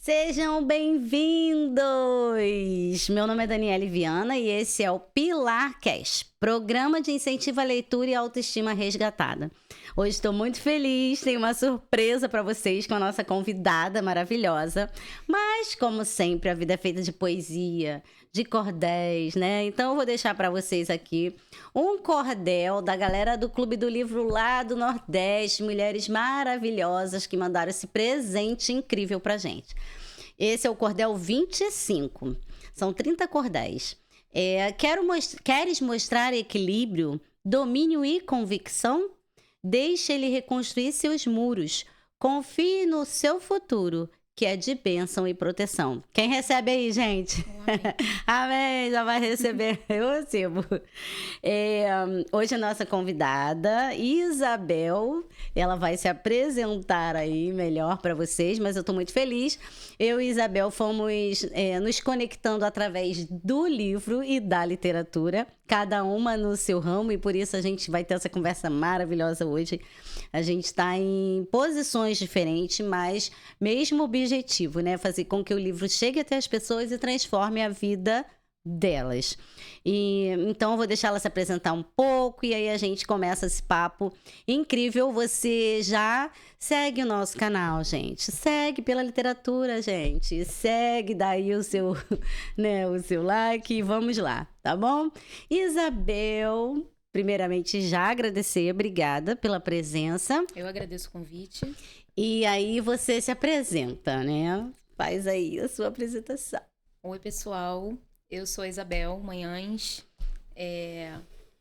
Sejam bem-vindos! Meu nome é Daniele Viana e esse é o Pilar Cast, programa de incentivo à leitura e autoestima resgatada. Hoje estou muito feliz, tenho uma surpresa para vocês com a nossa convidada maravilhosa. Mas, como sempre, a vida é feita de poesia, de cordéis, né? Então eu vou deixar para vocês aqui um cordel da galera do Clube do Livro lá do Nordeste, mulheres maravilhosas que mandaram esse presente incrível pra gente. Esse é o cordel 25. São 30 cordéis. Queres mostrar equilíbrio, domínio e convicção? Deixe ele reconstruir seus muros. Confie no seu futuro, que é de bênção e proteção. Quem recebe aí, gente? Amém, já vai receber. Eu recebo. Hoje a nossa convidada, Isabel, ela vai se apresentar aí melhor para vocês, mas eu estou muito feliz. Eu e Isabel fomos nos conectando através do livro e da literatura, cada uma no seu ramo, e por isso a gente vai ter essa conversa maravilhosa hoje. A gente está em posições diferentes, mas mesmo objetivo, né? Fazer com que o livro chegue até as pessoas e transforme a vida delas. Então eu vou deixar ela se apresentar um pouco e aí a gente começa esse papo incrível. Você já segue o nosso canal, gente. Segue pela literatura, gente. Segue daí o seu, né, o seu like e vamos lá, tá bom? Isabel, primeiramente já agradecer, obrigada pela presença. Eu agradeço o convite. E aí você se apresenta, né? Faz aí a sua apresentação. Oi, pessoal. Eu sou a Isabel Manhães.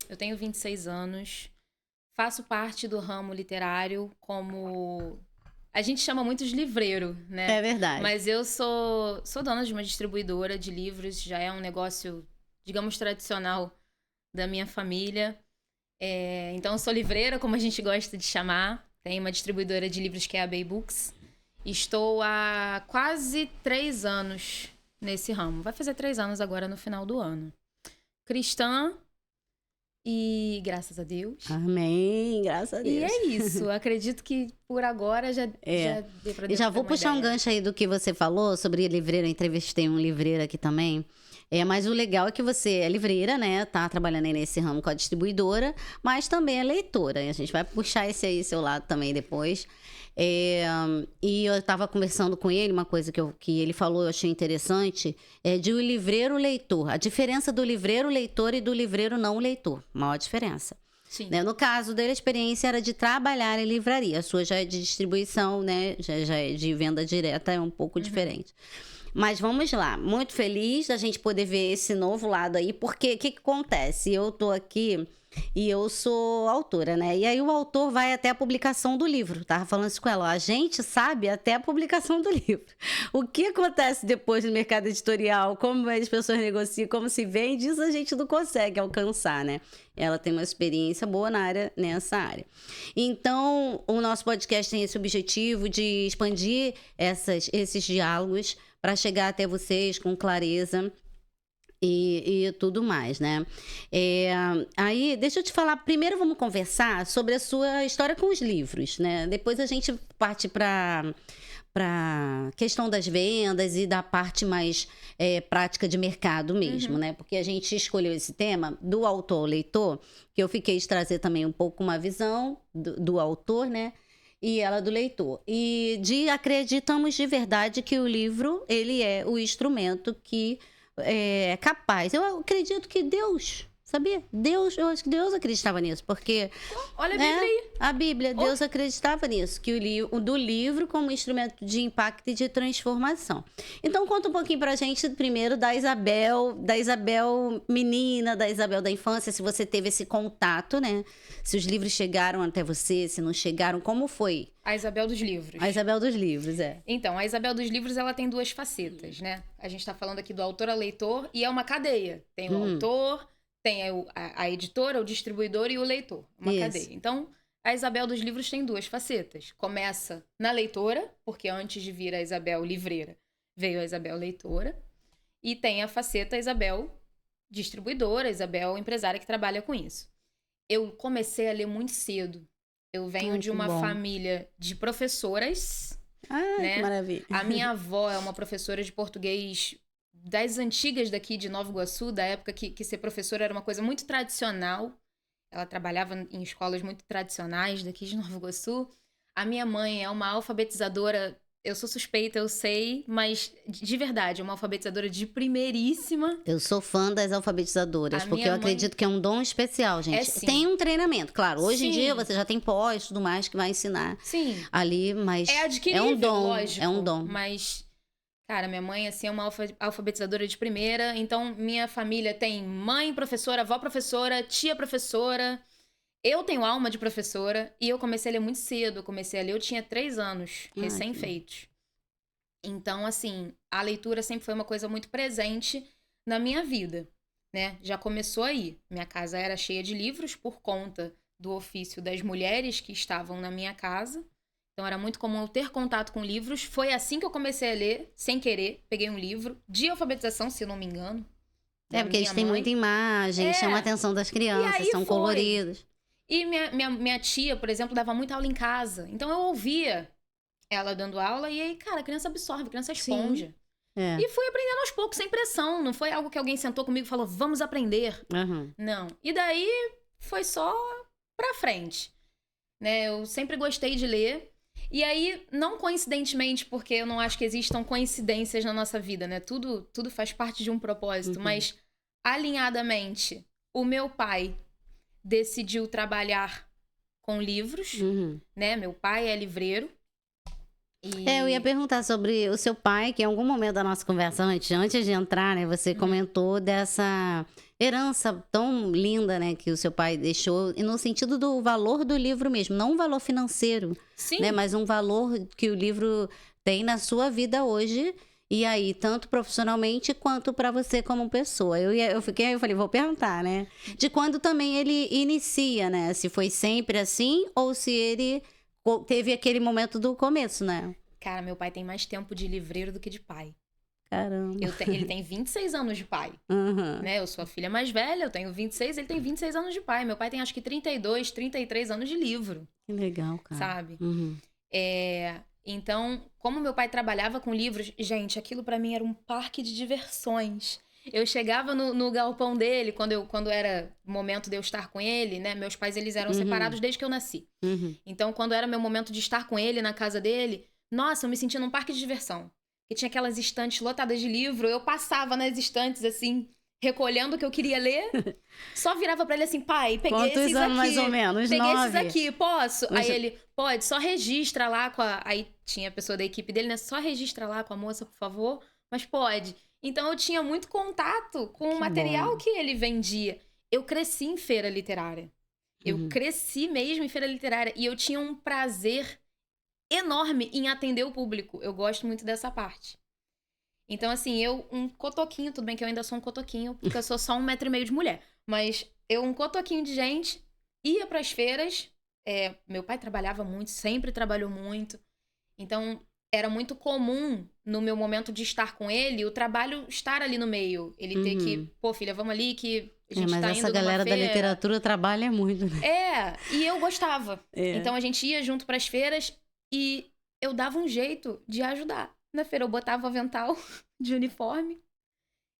Eu tenho 26 anos. Faço parte do ramo literário como... A gente chama muito de livreiro, né? É verdade. Mas eu sou dona de uma distribuidora de livros. Já é um negócio, digamos, tradicional da minha família. Então, eu sou livreira, como a gente gosta de chamar. Tenho uma distribuidora de livros que é a Bay Books. Estou há quase 3 anos nesse ramo. Vai fazer 3 anos agora no final do ano. Cristã e graças a Deus. Amém, graças a Deus. E é isso. Acredito que por agora já deu pra E já vou puxar um gancho aí do que você falou sobre livreira. Eu entrevistei um livreiro aqui também. Mas o legal é que você é livreira, né? Tá trabalhando aí nesse ramo com a distribuidora, mas também é leitora. E a gente vai puxar esse aí, seu lado também depois. E eu estava conversando com ele, uma coisa que ele falou, eu achei interessante, de o livreiro-leitor. A diferença do livreiro-leitor e do livreiro não-leitor. Maior diferença. Sim. Né? No caso dele, a experiência era de trabalhar em livraria. A sua já é de distribuição, né? Já é de venda direta, é um pouco diferente. Mas vamos lá, muito feliz da gente poder ver esse novo lado aí, porque o que acontece? Eu tô aqui e eu sou autora, né? E aí o autor vai até a publicação do livro. Tava falando isso com ela, a gente sabe até a publicação do livro. O que acontece depois no mercado editorial, como as pessoas negociam, como se vende, isso a gente não consegue alcançar, né? Ela tem uma experiência boa nessa área. Então, o nosso podcast tem esse objetivo de expandir esses diálogos para chegar até vocês com clareza e tudo mais, né? Aí, deixa eu te falar, primeiro vamos conversar sobre a sua história com os livros, né? Depois a gente parte para questão das vendas e da parte mais prática de mercado mesmo, né? Porque a gente escolheu esse tema do autor ao leitor, que eu fiquei de trazer também um pouco uma visão do autor, né? E ela do leitor. E acreditamos de verdade que o livro, ele é o instrumento que é capaz. Eu acredito que Deus, sabia? Eu acho que Deus acreditava nisso, porque... Olha a Bíblia aí. A Bíblia, Deus acreditava nisso, que do livro como instrumento de impacto e de transformação. Então, conta um pouquinho pra gente, primeiro, da Isabel menina, da Isabel da infância, se você teve esse contato, né? Se os livros chegaram até você, se não chegaram, como foi? A Isabel dos livros. A Isabel dos livros, Então, a Isabel dos livros, ela tem 2 facetas, né? A gente tá falando aqui do autor a leitor e é uma cadeia. Tem o autor, tem a editora, o distribuidor e o leitor. Uma cadeia. Então, a Isabel dos livros tem 2 facetas. Começa na leitora, porque antes de vir a Isabel livreira, veio a Isabel leitora. E tem a faceta Isabel distribuidora, Isabel empresária que trabalha com isso. Eu comecei a ler muito cedo. Eu venho de uma família de professoras né? Que maravilha. A minha avó é uma professora de português das antigas daqui de Nova Iguaçu, da época que ser professora era uma coisa muito tradicional. Ela trabalhava em escolas muito tradicionais daqui de Nova Iguaçu. A minha mãe é uma alfabetizadora, eu sou suspeita, eu sei, mas de verdade, é uma alfabetizadora de primeiríssima. Eu sou fã das alfabetizadoras, porque eu acredito que é um dom especial, gente. Tem um treinamento, claro. Hoje em dia você já tem pós e tudo mais que vai ensinar ali, mas é adquirível, é um dom, lógico, é um dom. Mas, cara, minha mãe assim, é uma alfabetizadora de primeira, então minha família tem mãe professora, avó professora, tia professora. Eu tenho alma de professora e eu comecei a ler muito cedo. Eu tinha 3 anos, recém-feitos. Então, assim, a leitura sempre foi uma coisa muito presente na minha vida, né? Já começou aí. Minha casa era cheia de livros por conta do ofício das mulheres que estavam na minha casa. Então, era muito comum eu ter contato com livros. Foi assim que eu comecei a ler, sem querer. Peguei um livro de alfabetização, se não me engano. Porque eles têm muita imagem, chamam a atenção das crianças, são coloridos. E minha tia, por exemplo, dava muita aula em casa. Então, eu ouvia ela dando aula e aí, cara, a criança absorve, a criança esponja. E fui aprendendo aos poucos, sem pressão. Não foi algo que alguém sentou comigo e falou, vamos aprender. Não. E daí, foi só pra frente. Né? Eu sempre gostei de ler. E aí, não coincidentemente, porque eu não acho que existam coincidências na nossa vida, né? Tudo faz parte de um propósito. Mas, alinhadamente, o meu pai decidiu trabalhar com livros, né? Meu pai é livreiro. Eu ia perguntar sobre o seu pai, que em algum momento da nossa conversa, antes de entrar, né? Você comentou dessa herança tão linda, né? Que o seu pai deixou, e no sentido do valor do livro mesmo, não um valor financeiro, né? Mas um valor que o livro tem na sua vida hoje. E aí, tanto profissionalmente quanto para você como pessoa. Eu falei, vou perguntar, né? De quando também ele inicia, né? Se foi sempre assim ou se ele teve aquele momento do começo, né? Cara, meu pai tem mais tempo de livreiro do que de pai. Caramba. Ele tem 26 anos de pai. Né? Eu sou a filha mais velha, eu tenho 26, ele tem 26 anos de pai. Meu pai tem acho que 32, 33 anos de livro. Que legal, cara. Sabe? Então, como meu pai trabalhava com livros, gente, aquilo pra mim era um parque de diversões. Eu chegava no galpão dele, quando era momento de eu estar com ele, né? Meus pais, eles eram separados desde que eu nasci. Então, quando era meu momento de estar com ele na casa dele, nossa, eu me sentia num parque de diversão. E tinha aquelas estantes lotadas de livro, eu passava nas estantes, assim, recolhendo o que eu queria ler, só virava pra ele assim, pai, peguei Quantos esses anos, aqui. mais ou menos? Peguei 9. esses aqui, posso? Aí ele, pode, só registra lá com a... Aí tinha a pessoa da equipe dele, né? Só registra lá com a moça, por favor, mas pode. Então eu tinha muito contato com o material que ele vendia. Eu cresci em feira literária. Eu cresci mesmo em feira literária. E eu tinha um prazer enorme em atender o público. Eu gosto muito dessa parte. Então, assim, um cotoquinho, tudo bem que eu ainda sou um cotoquinho, porque eu sou só 1,5 metro de mulher. Mas um cotoquinho de gente, ia pras feiras. Meu pai trabalhava muito, sempre trabalhou muito. Então, era muito comum, no meu momento de estar com ele, o trabalho estar ali no meio. Ele ter que, pô, filha, vamos ali que a gente tá indo numa feira. Mas essa galera da literatura trabalha muito, né? E eu gostava. Então, a gente ia junto pras feiras e eu dava um jeito de ajudar. Na feira eu botava o avental de uniforme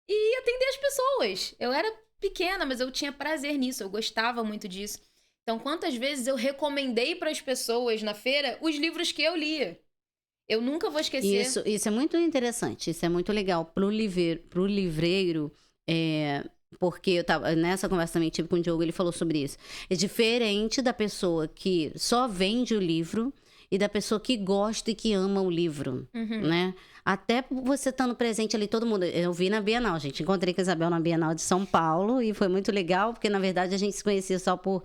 e ia atender as pessoas. Eu era pequena, mas eu tinha prazer nisso, eu gostava muito disso. Então, quantas vezes eu recomendei para as pessoas na feira os livros que eu lia? Eu nunca vou esquecer. Isso é muito interessante, isso é muito legal pro livreiro, porque eu tava nessa conversa também tive com o Diogo, ele falou sobre isso. É diferente da pessoa que só vende o livro e da pessoa que gosta e que ama o livro, né? Até você estando presente ali, todo mundo... Eu vi na Bienal, gente. Encontrei com a Isabel na Bienal de São Paulo e foi muito legal, porque, na verdade, a gente se conhecia só por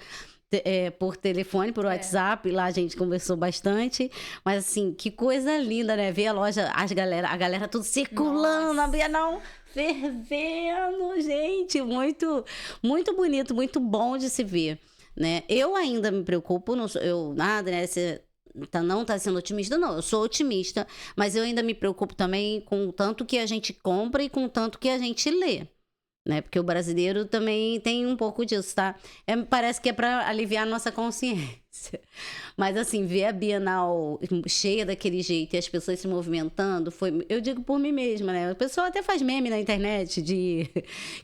telefone, por WhatsApp. Lá a gente conversou bastante. Mas, assim, que coisa linda, né? Ver a loja, a galera tudo circulando na Bienal, fervendo, gente. Muito, muito bonito, muito bom de se ver, né? Eu ainda me preocupo, não sou, né? Não tá sendo otimista, não. Eu sou otimista, mas eu ainda me preocupo também com o tanto que a gente compra e com o tanto que a gente lê, né? Porque o brasileiro também tem um pouco disso, tá? Parece que é para aliviar a nossa consciência. Mas assim, ver a Bienal cheia daquele jeito e as pessoas se movimentando, eu digo por mim mesma, né? O pessoal até faz meme na internet de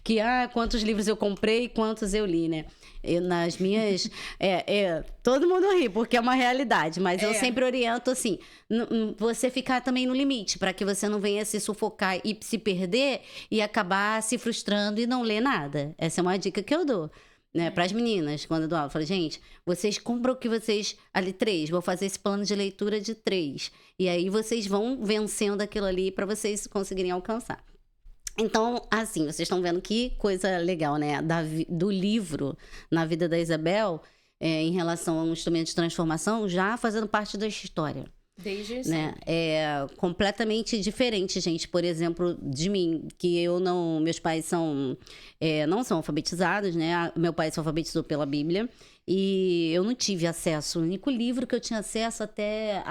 que, quantos livros eu comprei e quantos eu li, né? Nas minhas... todo mundo ri, porque é uma realidade, mas eu sempre oriento assim, você ficar também no limite, para que você não venha se sufocar e se perder e acabar se frustrando e não ler nada. Essa é uma dica que eu dou. Né, para as meninas, quando eu dou aula, eu falo, gente, vocês compram o que vocês... Ali, 3, vou fazer esse plano de leitura de 3. E aí vocês vão vencendo aquilo ali para vocês conseguirem alcançar. Então, assim, vocês estão vendo que coisa legal, né? Do livro na vida da Isabel, em relação a um instrumento de transformação, já fazendo parte da história. Desde né? É completamente diferente, gente. Por exemplo, de mim, que eu não... Meus pais não são alfabetizados, né? Meu pai se alfabetizou pela Bíblia e eu não tive acesso. O único livro que eu tinha acesso até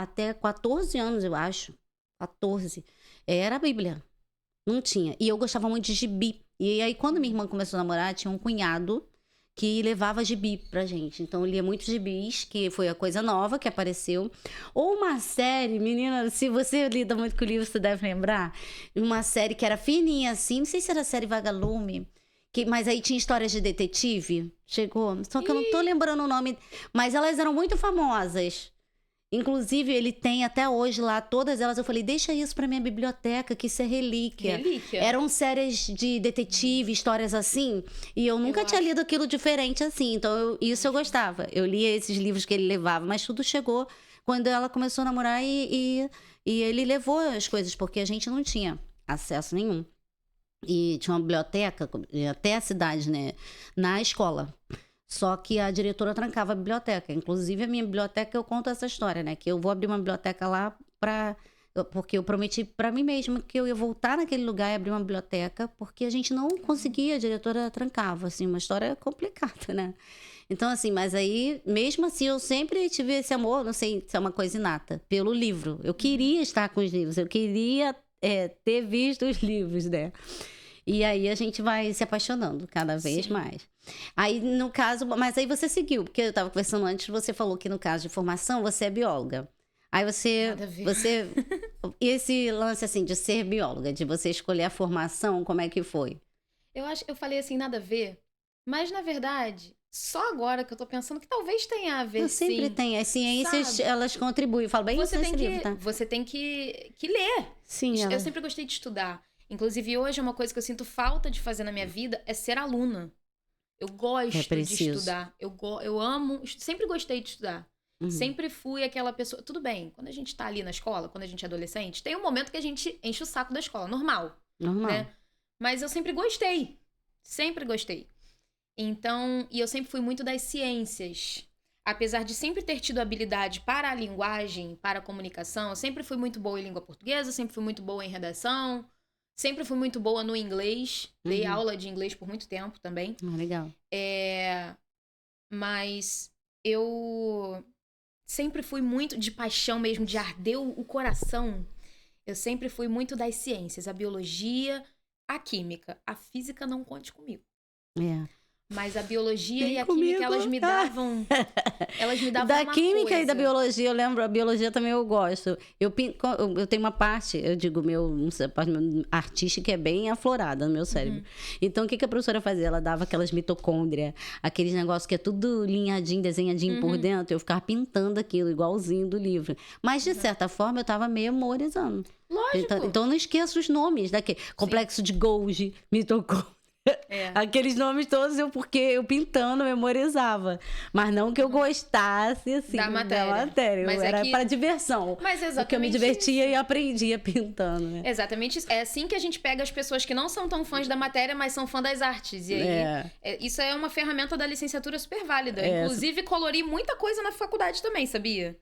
14 anos, eu acho. 14. Era a Bíblia. Não tinha. E eu gostava muito de gibi. E aí, quando minha irmã começou a namorar, tinha um cunhado que levava gibi pra gente. Então, eu lia muitos gibis, que foi a coisa nova que apareceu. Ou uma série, menina, se você lida muito com o livro, você deve lembrar. Uma série que era fininha assim, não sei se era a série Vagalume, mas aí tinha histórias de detetive. Chegou, só que eu não tô lembrando o nome, mas elas eram muito famosas. Inclusive, ele tem até hoje lá, todas elas. Eu falei, deixa isso pra minha biblioteca, que isso é relíquia. Eram séries de detetive, histórias assim. E eu nunca tinha lido aquilo diferente assim. Então, isso eu gostava. Eu lia esses livros que ele levava, mas tudo chegou quando ela começou a namorar e ele levou as coisas, porque a gente não tinha acesso nenhum. E tinha uma biblioteca, até a cidade, né? Na escola. Só que a diretora trancava a biblioteca. Inclusive, a minha biblioteca, eu conto essa história, né? Que eu vou abrir uma biblioteca lá porque eu prometi para mim mesma que eu ia voltar naquele lugar e abrir uma biblioteca, porque a gente não conseguia, a diretora trancava, assim, uma história complicada, né? Então, assim, mas aí, mesmo assim, eu sempre tive esse amor, não sei se é uma coisa inata, pelo livro. Eu queria estar com os livros, eu queria ter visto os livros, né? E aí a gente vai se apaixonando cada vez mais. Aí, no caso... Mas aí você seguiu, porque eu estava conversando antes, você falou que no caso de formação, você é bióloga. Aí você... E esse lance, assim, de ser bióloga, de você escolher a formação, como é que foi? Eu falei assim, nada a ver. Mas, na verdade, só agora que eu tô pensando que talvez tenha a ver, sim. Sempre tem. As ciências, elas contribuem. Eu falo bem isso nesse livro, tá? Você tem que ler. Sim, Eu sempre gostei de estudar. Inclusive, hoje é uma coisa que eu sinto falta de fazer na minha vida, é ser aluna. Eu gosto de estudar. Eu amo, sempre gostei de estudar. Uhum. Sempre fui aquela pessoa... Tudo bem, quando a gente tá ali na escola, quando a gente é adolescente, tem um momento que a gente enche o saco da escola, normal. Né? Mas eu sempre gostei. Sempre gostei. Então, e eu sempre fui muito das ciências. Apesar de sempre ter tido habilidade para a linguagem, para a comunicação, eu sempre fui muito boa em língua portuguesa, sempre fui muito boa em redação... Sempre fui muito boa no inglês. Dei aula de inglês por muito tempo também. Legal. Mas eu sempre fui muito de paixão mesmo, de arder o coração. Eu sempre fui muito das ciências. A biologia, a química. A física não conte comigo. Mas a biologia e a química, elas me davam... Elas me davam da química coisa. E da biologia, eu lembro, a biologia também eu gosto. Eu tenho uma parte, eu digo, meu artística é bem aflorada no meu cérebro. Então, o que a professora fazia? Ela dava aquelas mitocôndrias, aqueles negócios que é tudo linhadinho, desenhadinho por dentro. Eu ficava pintando aquilo, igualzinho do livro. Mas, de certa forma, eu tava memorizando. Lógico. Então, eu não esqueço os nomes daquele. Complexo de Golgi, mitocôndria. Aqueles nomes todos porque eu pintando memorizava, mas não que eu gostasse assim da matéria. Mas era para diversão. Mas exatamente porque eu me divertia isso. E aprendia pintando, né? Exatamente isso. É assim que a gente pega as pessoas que não são tão fãs da matéria, mas são fãs das artes. E aí, isso é uma ferramenta da licenciatura super válida. Inclusive, colori muita coisa na faculdade também, sabia?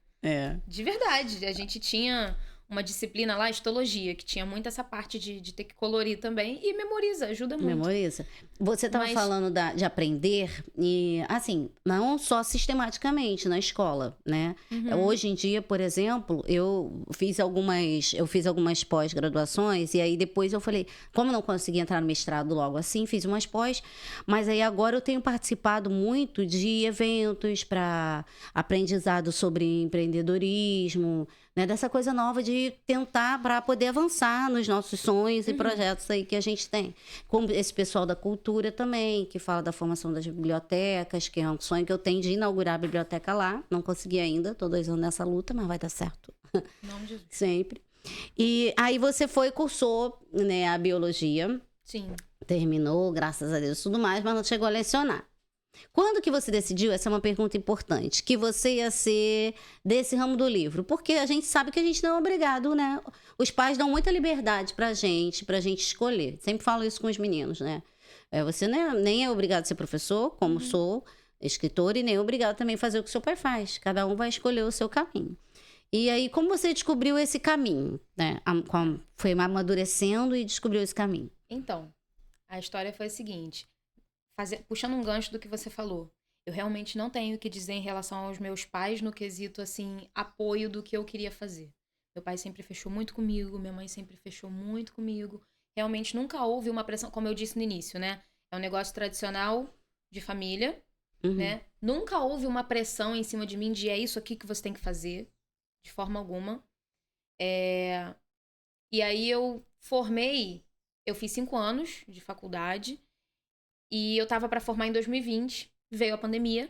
De verdade. A gente tinha uma disciplina lá, histologia, que tinha muito essa parte de ter que colorir também. E memoriza, ajuda muito. Memoriza. Você estava falando de aprender, e assim, não só sistematicamente na escola, né? Hoje em dia, por exemplo, eu fiz algumas pós-graduações, e aí depois eu falei, como não consegui entrar no mestrado logo assim, fiz umas pós, mas aí agora eu tenho participado muito de eventos para aprendizado sobre empreendedorismo, né, dessa coisa nova de tentar para poder avançar nos nossos sonhos e projetos aí que a gente tem. Como esse pessoal da cultura também, que fala da formação das bibliotecas, que é um sonho que eu tenho de inaugurar a biblioteca lá. Não consegui ainda, tô 2 anos nessa luta, mas vai dar certo. Sempre. E aí você cursou, né, a biologia. Sim. Terminou, graças a Deus, tudo mais, mas não chegou a lecionar. Quando que você decidiu, essa é uma pergunta importante, que você ia ser desse ramo do livro? Porque a gente sabe que a gente não é obrigado, né? Os pais dão muita liberdade pra gente escolher. Sempre falo isso com os meninos, né? Você nem é obrigado a ser professor, como sou escritor, e nem é obrigado também a fazer o que seu pai faz. Cada um vai escolher o seu caminho. E aí, como você descobriu esse caminho, né? Foi amadurecendo e descobriu esse caminho? Então, a história foi a seguinte... puxando um gancho do que você falou, eu realmente não tenho o que dizer em relação aos meus pais no quesito, assim, apoio do que eu queria fazer. Meu pai sempre fechou muito comigo, minha mãe sempre fechou muito comigo. Realmente nunca houve uma pressão, como eu disse no início, né? É um negócio tradicional de família, né? Nunca houve uma pressão em cima de mim de é isso aqui que você tem que fazer, de forma alguma. E aí eu fiz 5 anos de faculdade, e eu tava para formar em 2020, veio a pandemia.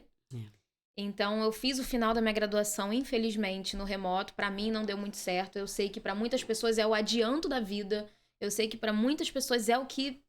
Então, eu fiz o final da minha graduação, infelizmente, no remoto. Para mim, não deu muito certo. Eu sei que para muitas pessoas é o adianto da vida. Eu sei que para muitas pessoas é o que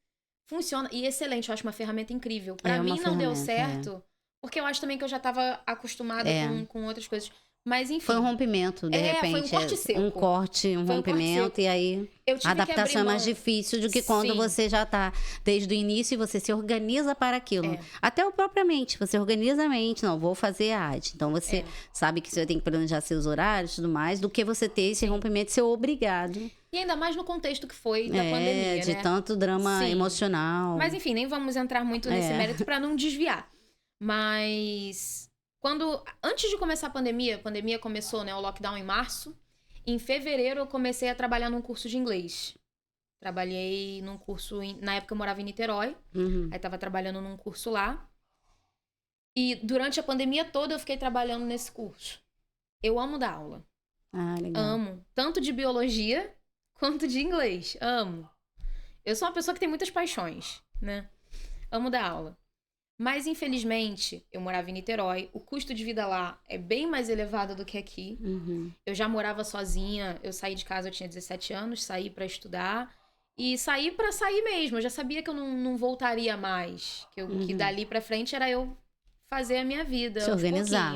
funciona. E excelente, eu acho uma ferramenta incrível. Para mim, não deu certo, porque eu acho também que eu já tava acostumada com outras coisas. Mas, enfim. Foi um rompimento, de repente. Foi um corte seco. Um rompimento, e aí a adaptação é mais difícil do que quando você já tá desde o início e você se organiza para aquilo. Até o propriamente, você organiza a mente, não, vou fazer a arte. Então você sabe que você tem que planejar seus horários e tudo mais, do que você ter esse rompimento, ser obrigado. E ainda mais no contexto que foi da pandemia, de tanto drama emocional. Mas enfim, nem vamos entrar muito nesse mérito para não desviar. Mas... antes de começar a pandemia começou, né, o lockdown em março. Em fevereiro eu comecei a trabalhar num curso de inglês. Trabalhei num curso, na época eu morava em Niterói, aí tava trabalhando num curso lá. E durante a pandemia toda eu fiquei trabalhando nesse curso. Eu amo dar aula. Legal. Amo, tanto de biologia quanto de inglês, amo. Eu sou uma pessoa que tem muitas paixões, né? Amo dar aula. Mas, infelizmente, eu morava em Niterói. O custo de vida lá é bem mais elevado do que aqui. Eu já morava sozinha. Eu saí de casa, eu tinha 17 anos. Saí pra estudar. E saí pra sair mesmo. Eu já sabia que eu não voltaria mais. Que dali pra frente era eu fazer a minha vida. Se organizar.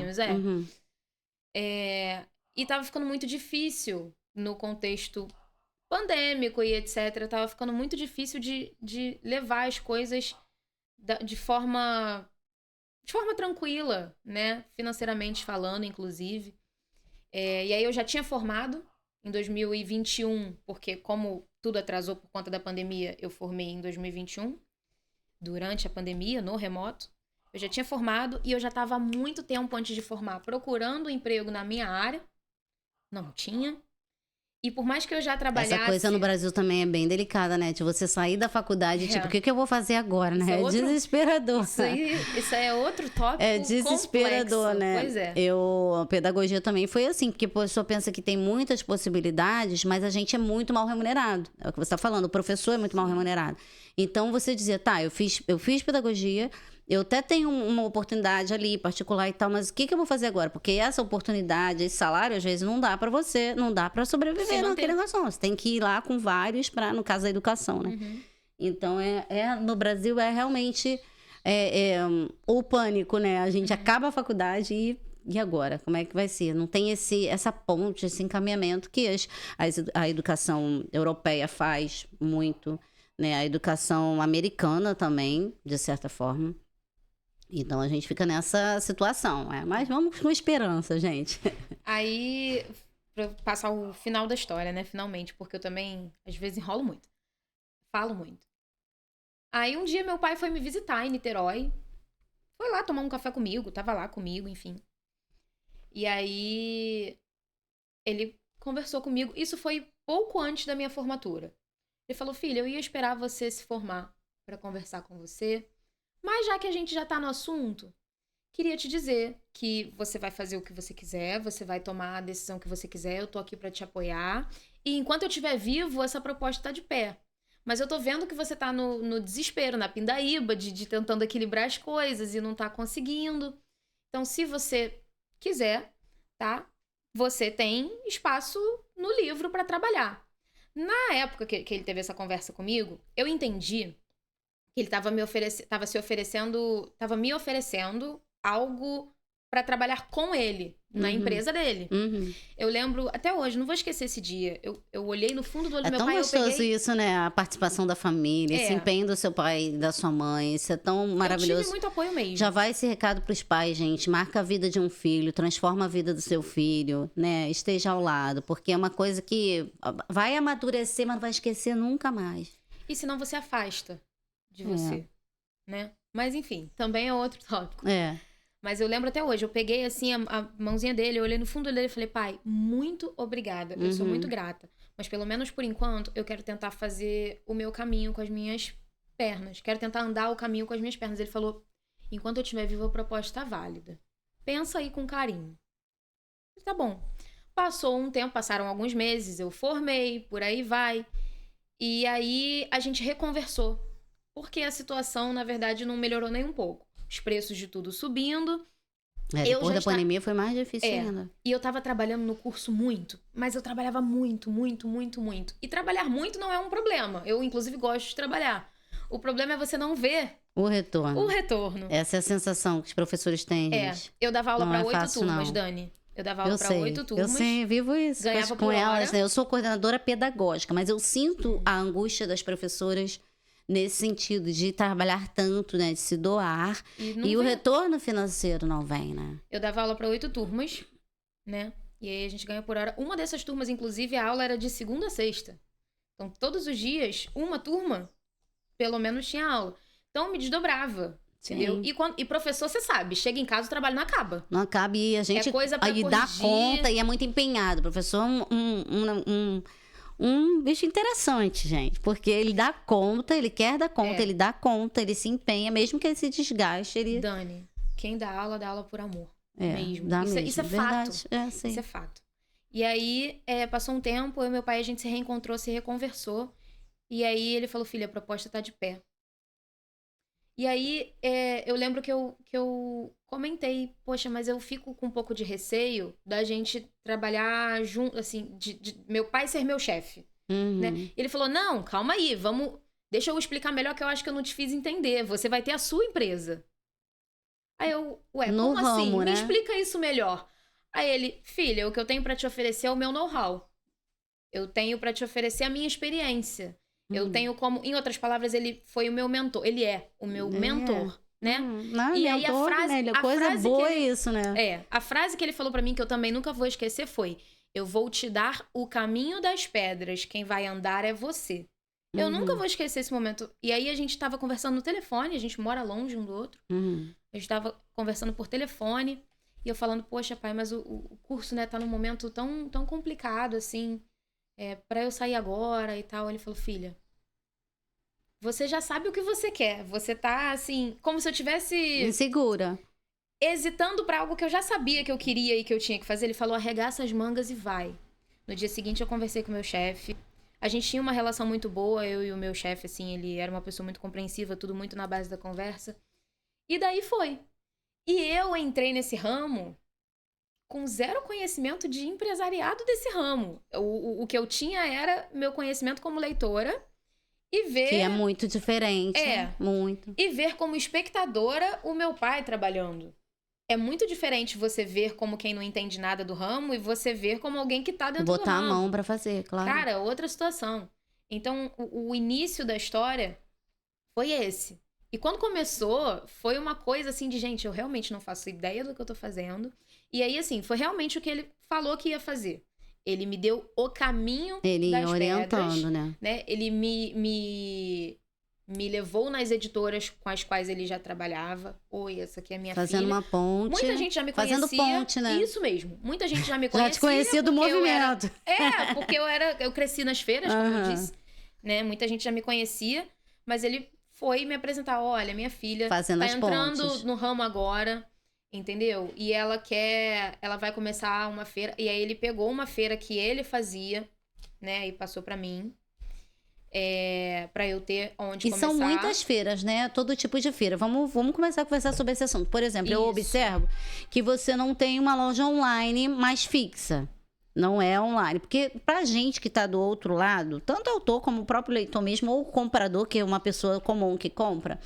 E tava ficando muito difícil no contexto pandêmico e etc. Tava ficando muito difícil de levar as coisas... de forma tranquila, né? Financeiramente falando, inclusive. E aí eu já tinha formado em 2021, porque como tudo atrasou por conta da pandemia, eu formei em 2021, durante a pandemia, no remoto. Eu já tinha formado e eu já estava há muito tempo antes de formar procurando emprego na minha área. Não tinha. E por mais que eu já trabalhasse... Essa coisa no Brasil também é bem delicada, né? De você sair da faculdade, tipo, o que eu vou fazer agora, né? É desesperador. Isso aí é outro tópico desesperador, complexo. Né? Pois é. A pedagogia também foi assim, porque a pessoa pensa que tem muitas possibilidades, mas a gente é muito mal remunerado. É o que você está falando, o professor é muito mal remunerado. Então, você dizia, tá, eu fiz pedagogia... Eu até tenho uma oportunidade ali particular e tal, mas o que eu vou fazer agora? Porque essa oportunidade, esse salário, às vezes não dá para você, não dá para sobreviver naquele negócio. Você tem que ir lá com vários para, no caso da educação, né? Então, no Brasil é realmente o pânico, né? A gente acaba a faculdade e agora? Como é que vai ser? Não tem essa ponte, esse encaminhamento que a educação europeia faz muito, né? A educação americana também, de certa forma. Então, a gente fica nessa situação. Mas vamos com esperança, gente. Aí, pra eu passar o final da história, né? Finalmente, porque eu também, às vezes, enrolo muito. Falo muito. Aí um dia meu pai foi me visitar em Niterói. Foi lá tomar um café comigo, tava lá comigo, enfim. E aí ele conversou comigo. Isso foi pouco antes da minha formatura. Ele falou: filha, eu ia esperar você se formar pra conversar com você. Mas já que a gente já tá no assunto, queria te dizer que você vai fazer o que você quiser, você vai tomar a decisão que você quiser, eu tô aqui pra te apoiar. E enquanto eu estiver vivo, essa proposta tá de pé. Mas eu tô vendo que você tá no desespero, na pindaíba, de tentando equilibrar as coisas e não tá conseguindo. Então, se você quiser, tá? Você tem espaço no livro pra trabalhar. Na época que ele teve essa conversa comigo, eu entendi que ele tava me oferecendo algo pra trabalhar com ele, na empresa dele. Eu lembro, até hoje, não vou esquecer esse dia. Eu olhei no fundo do olho do meu pai e eu peguei... É tão gostoso isso, né? A participação da família, esse empenho do seu pai e da sua mãe. Isso é tão maravilhoso. Eu tive muito apoio mesmo. Já vai esse recado pros pais, gente. Marca a vida de um filho, transforma a vida do seu filho, né? Esteja ao lado, porque é uma coisa que vai amadurecer, mas não vai esquecer nunca mais. E senão você afasta de você, né? Mas enfim, também é outro tópico. Mas eu lembro até hoje, eu peguei assim a mãozinha dele, eu olhei no fundo dele e falei: pai, muito obrigada, eu sou muito grata. Mas pelo menos por enquanto, eu quero tentar fazer o meu caminho com as minhas pernas. Quero tentar andar o caminho com as minhas pernas. Ele falou: enquanto eu estiver vivo, a proposta tá válida. Pensa aí com carinho. Tá bom. Passou um tempo, passaram alguns meses, eu formei, por aí vai. E aí a gente reconversou. Porque a situação, na verdade, não melhorou nem um pouco. Os preços de tudo subindo. Depois da pandemia foi mais difícil ainda. E eu tava trabalhando no curso muito, mas eu trabalhava muito. E trabalhar muito não é um problema. Eu, inclusive, gosto de trabalhar. O problema é você não ver o retorno. Essa é a sensação que os professores têm, gente. Eu dava aula para 8 turmas, não. Dani. Eu dava aula para 8 turmas. Eu sei, vivo isso. Ganhava com elas, né? Eu sou coordenadora pedagógica, mas eu sinto a angústia das professoras nesse sentido de trabalhar tanto, né? De se doar. E o retorno financeiro não vem, né? Eu dava aula para 8 turmas, né? E aí a gente ganha por hora. Uma dessas turmas, inclusive, a aula era de segunda a sexta. Então, todos os dias, uma turma, pelo menos, tinha aula. Então, eu me desdobrava. Entendeu? E professor, você sabe, chega em casa, o trabalho não acaba. Não acaba e a gente coisa pra aí dá conta e é muito empenhado. O professor um bicho interessante, gente. Porque ele dá conta, ele quer dar conta, ele dá conta, ele se empenha, mesmo que ele se desgaste. Ele... Dani, quem dá aula por amor. Mesmo. Dá isso, mesmo. Isso é verdade. fato. Isso é fato. E aí, passou um tempo, eu e meu pai, a gente se reencontrou, se reconversou. E aí ele falou: filha, a proposta tá de pé. E aí, eu lembro que eu comentei: poxa, mas eu fico com um pouco de receio da gente trabalhar junto, assim, de meu pai ser meu chefe. Né? E ele falou: não, calma aí, deixa eu explicar melhor que eu acho que eu não te fiz entender. Você vai ter a sua empresa. Aí eu, como assim? Né? Me explica isso melhor. Aí ele: filha, o que eu tenho pra te oferecer é o meu know-how. Eu tenho pra te oferecer a minha experiência. Eu tenho como... Em outras palavras, ele foi o meu mentor. Ele é o meu mentor, né? Não, e aí mentor, coisa boa isso, né? A frase que ele falou pra mim, que eu também nunca vou esquecer, foi: eu vou te dar o caminho das pedras. Quem vai andar é você. Eu nunca vou esquecer esse momento. E aí a gente tava conversando no telefone. A gente mora longe um do outro. A gente tava conversando por telefone. E eu falando: poxa, pai, mas o curso, né, tá num momento tão complicado, assim... pra eu sair agora e tal. Ele falou: filha, você já sabe o que você quer. Você tá, assim, como se eu tivesse... insegura. Hesitando pra algo que eu já sabia que eu queria e que eu tinha que fazer. Ele falou: arregaça as mangas e vai. No dia seguinte, eu conversei com o meu chefe. A gente tinha uma relação muito boa, eu e o meu chefe, assim, ele era uma pessoa muito compreensiva, tudo muito na base da conversa. E daí foi. E eu entrei nesse ramo com zero conhecimento de empresariado desse ramo. O que eu tinha era meu conhecimento como leitora e ver... Que é muito diferente. Muito. E ver como espectadora o meu pai trabalhando. É muito diferente você ver como quem não entende nada do ramo e você ver como alguém que tá dentro do ramo. Botar a mão pra fazer, claro. Cara, outra situação. Então, o início da história foi esse. E quando começou, foi uma coisa assim de: gente, eu realmente não faço ideia do que eu tô fazendo. E aí, assim, foi realmente o que ele falou que ia fazer. Ele me deu o caminho Ele das orientando, pedras, né? Ele me levou nas editoras com as quais ele já trabalhava. Oi, essa aqui é a minha Fazendo filha. uma ponte. Muita gente já me conhecia. Fazendo ponte, né? Isso mesmo. Muita gente já me conhecia. Já te conhecia do movimento. Porque eu cresci nas feiras, como eu disse. Né? Muita gente já me conhecia. Mas ele foi me apresentar. Olha, minha filha Fazendo tá as entrando pontes. no ramo agora. Entendeu? E ela vai começar uma feira. E aí ele pegou uma feira que ele fazia, né? E passou pra mim. Pra eu ter onde começar. E são muitas feiras, né? Todo tipo de feira. Vamos começar a conversar sobre esse assunto. Por exemplo, eu observo que você não tem uma loja online mais fixa. Não é online. Porque pra gente que tá do outro lado, tanto o autor como o próprio leitor mesmo, ou o comprador, que é uma pessoa comum que compra,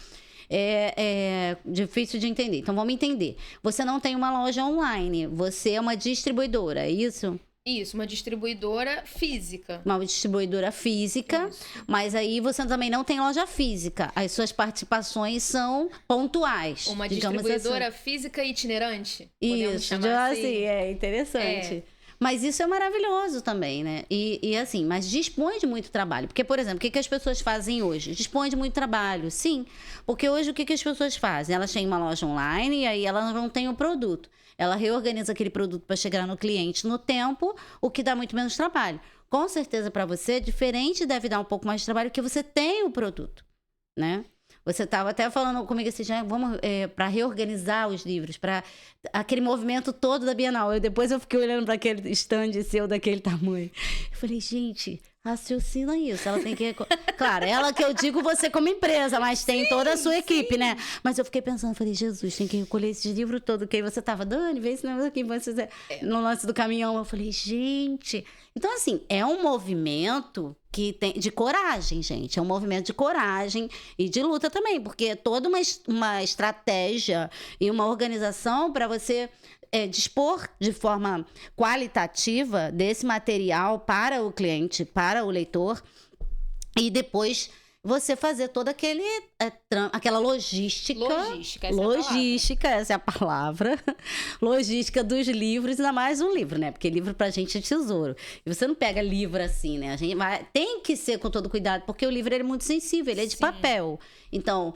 é difícil de entender. Então, vamos entender. Você não tem uma loja online. Você é uma distribuidora, é isso? Isso, uma distribuidora física. Uma distribuidora física, Isso. mas aí você também não tem loja física. As suas participações são pontuais. Uma digamos distribuidora assim. física itinerante. Podemos Isso, chamar assim, é interessante. Mas isso é maravilhoso também, né? E assim, mas dispõe de muito trabalho. Porque, por exemplo, o que as pessoas fazem hoje? Dispõe de muito trabalho, sim. Porque hoje o que as pessoas fazem? Elas têm uma loja online e aí elas não têm o produto. Ela reorganiza aquele produto para chegar no cliente no tempo, o que dá muito menos trabalho. Com certeza, para você, diferente deve dar um pouco mais de trabalho, porque você tem o produto, né? Você estava até falando comigo assim, já vamos para reorganizar os livros, para aquele movimento todo da Bienal. Depois eu fiquei olhando para aquele stand seu daquele tamanho. Eu falei, gente, raciocina isso. Ela tem que... Claro, ela que eu digo você como empresa, mas tem toda a sua equipe, né? Mas eu fiquei pensando, falei, Jesus, tem que recolher esses livros todos. Que aí você tava, Dani, vê esse negócio aqui, você... no lance do caminhão. Eu falei, gente... Então, assim, é um movimento que tem de coragem, gente. É um movimento de coragem e de luta também, porque é toda uma estratégia e uma organização para você dispor de forma qualitativa desse material para o cliente, para o leitor, e depois você fazer toda aquela logística. Logística, essa é a palavra. Logística dos livros, ainda mais um livro, né? Porque livro pra gente é tesouro. E você não pega livro assim, né? A gente tem que ser com todo cuidado, porque o livro ele é muito sensível, ele é de papel. Então,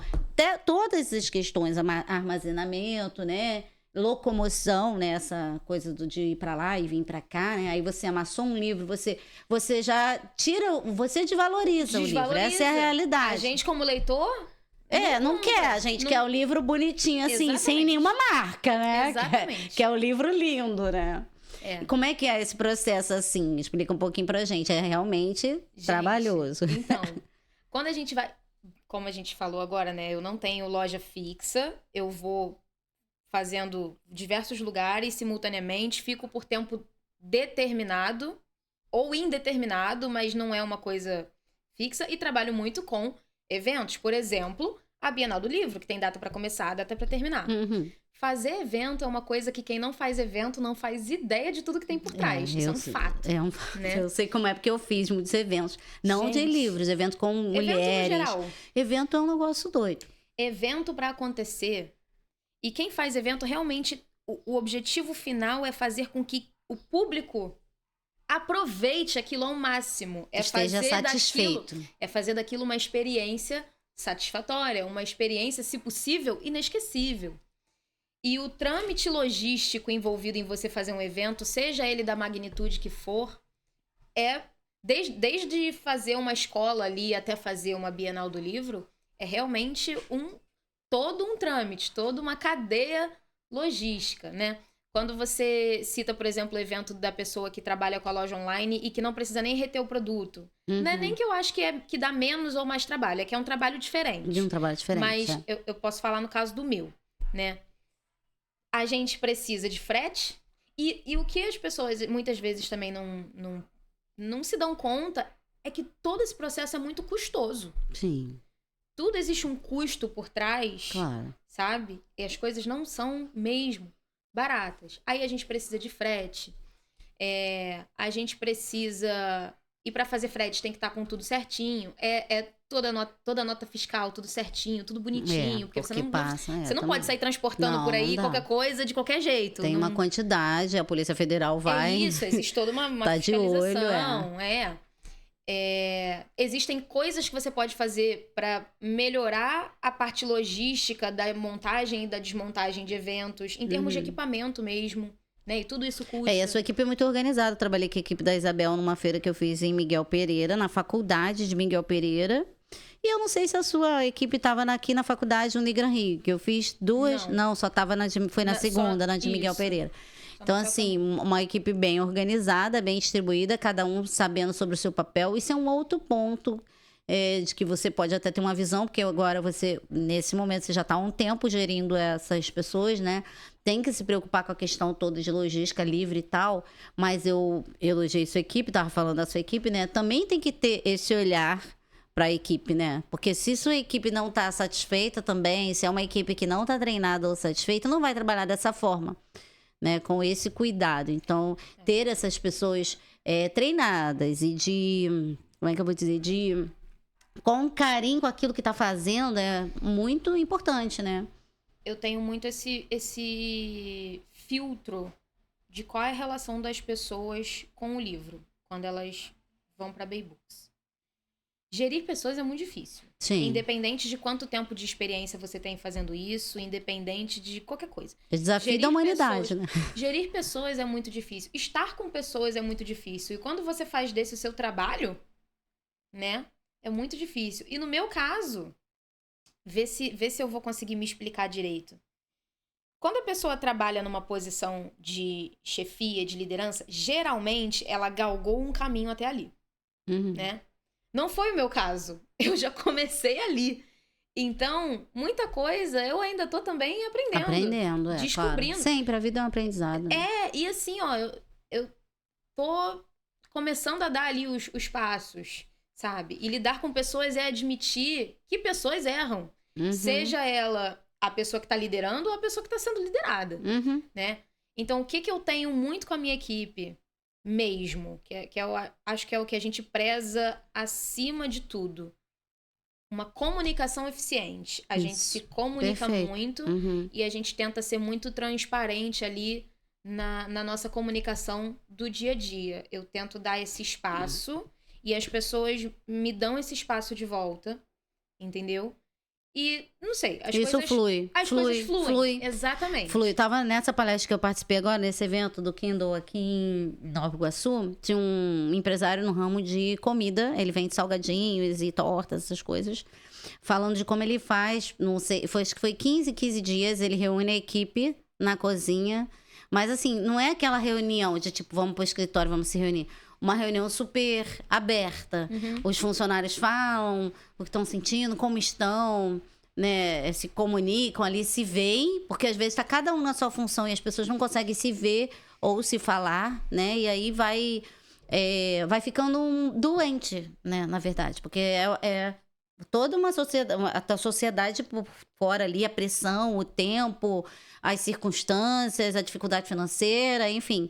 todas as questões, armazenamento, né? Locomoção, né? Essa coisa de ir pra lá e vir pra cá, né? Aí você amassou um livro, você já tira, você desvaloriza o livro. Essa é a realidade. A gente, como leitor... não quer. A gente quer o livro bonitinho, assim, exatamente, sem nenhuma marca, né? Exatamente. Que é o livro lindo, né? E como é que é esse processo, assim? Explica um pouquinho pra gente. É realmente trabalhoso. Então, quando a gente vai... Como a gente falou agora, né? Eu não tenho loja fixa. Eu vou fazendo diversos lugares simultaneamente. Fico por tempo determinado ou indeterminado, mas não é uma coisa fixa. E trabalho muito com eventos. Por exemplo, a Bienal do Livro, que tem data para começar, data para terminar. Uhum. Fazer evento é uma coisa que quem não faz evento não faz ideia de tudo que tem por trás. Isso é um fato. É um fato. Né? Eu sei como é, porque eu fiz muitos eventos. Não de livros, eventos com mulheres. Evento no geral. Evento é um negócio doido. Evento para acontecer. E quem faz evento, realmente, o objetivo final é fazer com que o público aproveite aquilo ao máximo. Esteja satisfeito. É fazer daquilo uma experiência satisfatória, uma experiência, se possível, inesquecível. E o trâmite logístico envolvido em você fazer um evento, seja ele da magnitude que for, desde fazer uma escola ali até fazer uma Bienal do Livro, é realmente todo um trâmite, toda uma cadeia logística, né? Quando você cita, por exemplo, o evento da pessoa que trabalha com a loja online e que não precisa nem reter o produto. Uhum. Não é nem que eu acho que dá menos ou mais trabalho, é que é um trabalho diferente. De um trabalho diferente. Mas eu posso falar no caso do meu, né? A gente precisa de frete e o que as pessoas muitas vezes também não se dão conta é que todo esse processo é muito custoso. Sim. Tudo existe um custo por trás, claro, sabe? E as coisas não são mesmo baratas. Aí a gente precisa de frete, a gente precisa E para fazer frete tem que estar com tudo certinho. Toda nota fiscal, tudo certinho, tudo bonitinho. Porque você não, você não pode sair transportando por aí qualquer coisa de qualquer jeito. Tem uma quantidade, a Polícia Federal vai... existe toda uma tá fiscalização. De olho, existem coisas que você pode fazer para melhorar a parte logística da montagem e da desmontagem de eventos, em termos de equipamento mesmo. Né? E tudo isso custa. E a sua equipe é muito organizada. Eu trabalhei com a equipe da Isabel numa feira que eu fiz em Miguel Pereira, na faculdade de Miguel Pereira. E eu não sei se a sua equipe estava aqui na faculdade no Gran Rio, que eu fiz duas. Não, só estava foi na segunda, na de Miguel Pereira. Então, assim, uma equipe bem organizada, bem distribuída, cada um sabendo sobre o seu papel. Isso é um outro ponto de que você pode até ter uma visão, porque agora você, nesse momento, você já está há um tempo gerindo essas pessoas, né? Tem que se preocupar com a questão toda de logística livre e tal, mas eu elogiei sua equipe, estava falando da sua equipe, né? Também tem que ter esse olhar para a equipe, né? Porque se sua equipe não está satisfeita também, se é uma equipe que não está treinada ou satisfeita, não vai trabalhar dessa forma, né? Com esse cuidado. Então, ter essas pessoas treinadas e como é que eu vou dizer? Com carinho com aquilo que está fazendo é muito importante, né? Eu tenho muito esse filtro de qual é a relação das pessoas com o livro, quando elas vão para Bay Books. Gerir pessoas é muito difícil. Sim. Independente de quanto tempo de experiência você tem fazendo isso, independente de qualquer coisa. É desafio da humanidade, né? Gerir pessoas é muito difícil. Estar com pessoas é muito difícil. E quando você faz desse o seu trabalho, né? É muito difícil. E no meu caso, vê se eu vou conseguir me explicar direito. Quando a pessoa trabalha numa posição de chefia, de liderança, geralmente ela galgou um caminho até ali, né? Não foi o meu caso. Eu já comecei ali. Então, muita coisa eu ainda tô também aprendendo. Descobrindo. Claro. Sempre, a vida é um aprendizado. E assim, ó, eu tô começando a dar ali os passos, sabe? E lidar com pessoas é admitir que pessoas erram. Seja ela a pessoa que tá liderando ou a pessoa que tá sendo liderada, né? Então, o que eu tenho muito com a minha equipe mesmo, acho que é o que a gente preza acima de tudo. Uma comunicação eficiente. A gente se comunica muito e a gente tenta ser muito transparente ali na nossa comunicação do dia a dia. Eu tento dar esse espaço e as pessoas me dão esse espaço de volta, entendeu? E, não sei, Isso coisas flui. Coisas fluem. Exatamente. Flui. Tava nessa palestra que eu participei agora, nesse evento do Kindle aqui em Nova Iguaçu, tinha um empresário no ramo de comida, ele vende salgadinhos e tortas, essas coisas, falando de como ele faz, não sei, acho que foi 15 dias, ele reúne a equipe na cozinha, mas assim, não é aquela reunião de tipo, vamos pro escritório, vamos se reunir. Uma reunião super aberta. Os funcionários falam o que estão sentindo, como estão, né? Se comunicam ali, se veem, porque às vezes está cada um na sua função e as pessoas não conseguem se ver ou se falar, né? E aí vai ficando doente, né? Na verdade, porque toda uma sociedade, a sociedade por fora ali, a pressão, o tempo, as circunstâncias, a dificuldade financeira, enfim.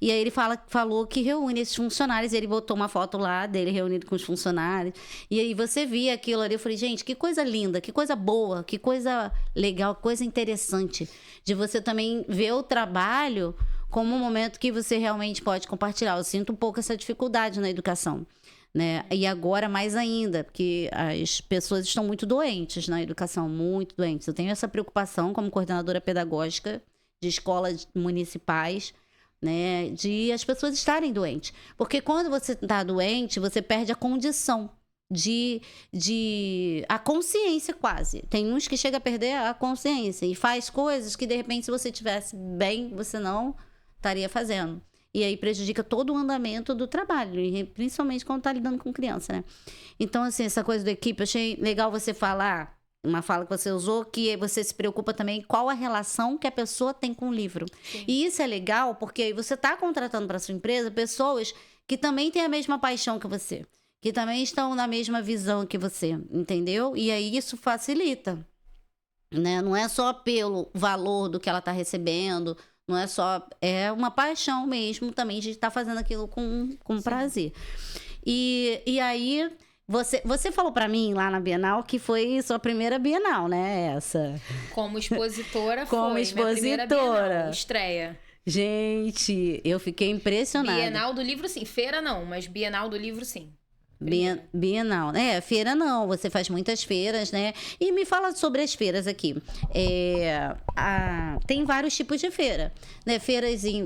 E aí ele falou que reúne esses funcionários, ele botou uma foto lá dele reunido com os funcionários, e aí você via aquilo ali, eu falei, gente, que coisa linda, que coisa boa, que coisa legal, que coisa interessante, de você também ver o trabalho como um momento que você realmente pode compartilhar. Eu sinto um pouco essa dificuldade na educação, né? E agora mais ainda, porque as pessoas estão muito doentes na educação, muito doentes. Eu tenho essa preocupação como coordenadora pedagógica de escolas municipais, né, de as pessoas estarem doentes. Porque quando você está doente, você perde a condição a consciência quase. Tem uns que chegam a perder a consciência e faz coisas que, de repente, se você tivesse bem, você não estaria fazendo. E aí prejudica todo o andamento do trabalho, e principalmente quando tá lidando com criança, né? Então, assim, essa coisa da equipe, eu achei legal você falar, uma fala que você usou, que você se preocupa também qual a relação que a pessoa tem com o livro. Sim. E isso é legal porque aí você tá contratando para sua empresa pessoas que também têm a mesma paixão que você, que também estão na mesma visão que você, entendeu? E aí isso facilita, né? Não é só pelo valor do que ela tá recebendo, não é só... É uma paixão mesmo também de estar fazendo aquilo com prazer. E aí, você falou pra mim lá na Bienal que foi sua primeira Bienal, né? Essa. Como expositora Como foi. expositora. Minha primeira Bienal, estreia. Gente, eu fiquei impressionada. Bienal do livro, sim. Feira não, mas Bienal do livro, sim. Bienal, né? Feira não, você faz muitas feiras, né? E me fala sobre as feiras aqui. Tem vários tipos de feira, né?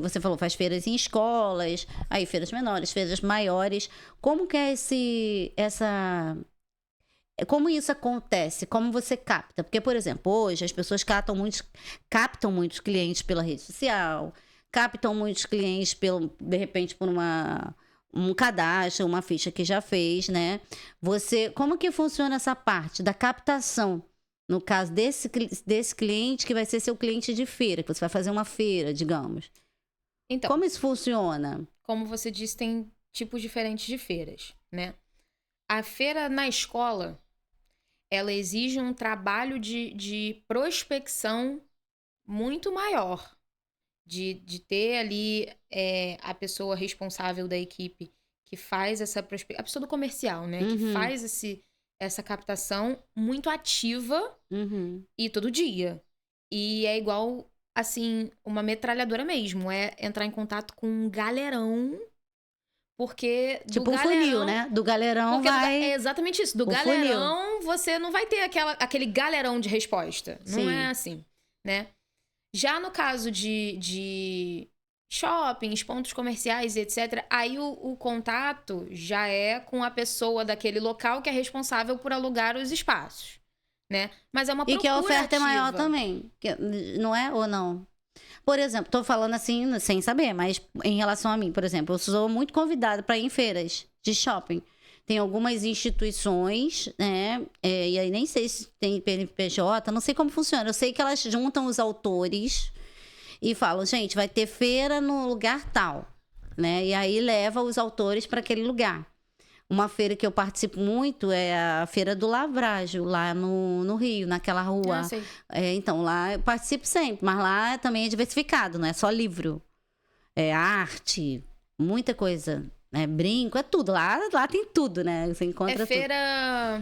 Você falou, faz feiras em escolas, aí feiras menores, feiras maiores. Como que é como isso acontece? Como você capta? Porque, por exemplo, hoje as pessoas captam muitos clientes pela rede social, captam muitos clientes de repente por um cadastro, uma ficha que já fez, né? Como que funciona essa parte da captação? No caso desse cliente que vai ser seu cliente de feira, que você vai fazer uma feira, digamos. Então, como isso funciona? Como você disse, tem tipos diferentes de feiras, né? A feira na escola, ela exige um trabalho de prospecção muito maior. De ter ali a pessoa responsável da equipe que faz essa prospecção, a pessoa do comercial, né? Que faz essa captação muito ativa e todo dia. E é igual, assim, uma metralhadora mesmo. É entrar em contato com um galerão, porque tipo um funil, né? Do galerão é exatamente isso. Do galerão, você não vai ter aquele galerão de resposta. Não é assim, né? Já no caso de shoppings, pontos comerciais, etc., aí o contato já é com a pessoa daquele local que é responsável por alugar os espaços, né? Mas é uma procura e que a oferta ativa. É maior também, não é ou não? Por exemplo, tô falando assim, sem saber, mas em relação a mim, por exemplo, eu sou muito convidada para ir em feiras de shopping. Tem algumas instituições, né? E aí nem sei se tem PNPJ, não sei como funciona. Eu sei que elas juntam os autores e falam, gente, vai ter feira no lugar tal, né? E aí leva os autores para aquele lugar. Uma feira que eu participo muito é a Feira do Lavrágio, lá no Rio, naquela rua. Ah, sei. Então, lá eu participo sempre, mas lá também é diversificado, não é só livro. É arte, muita coisa. Brinco, é tudo. Lá tem tudo, né? Você encontra feira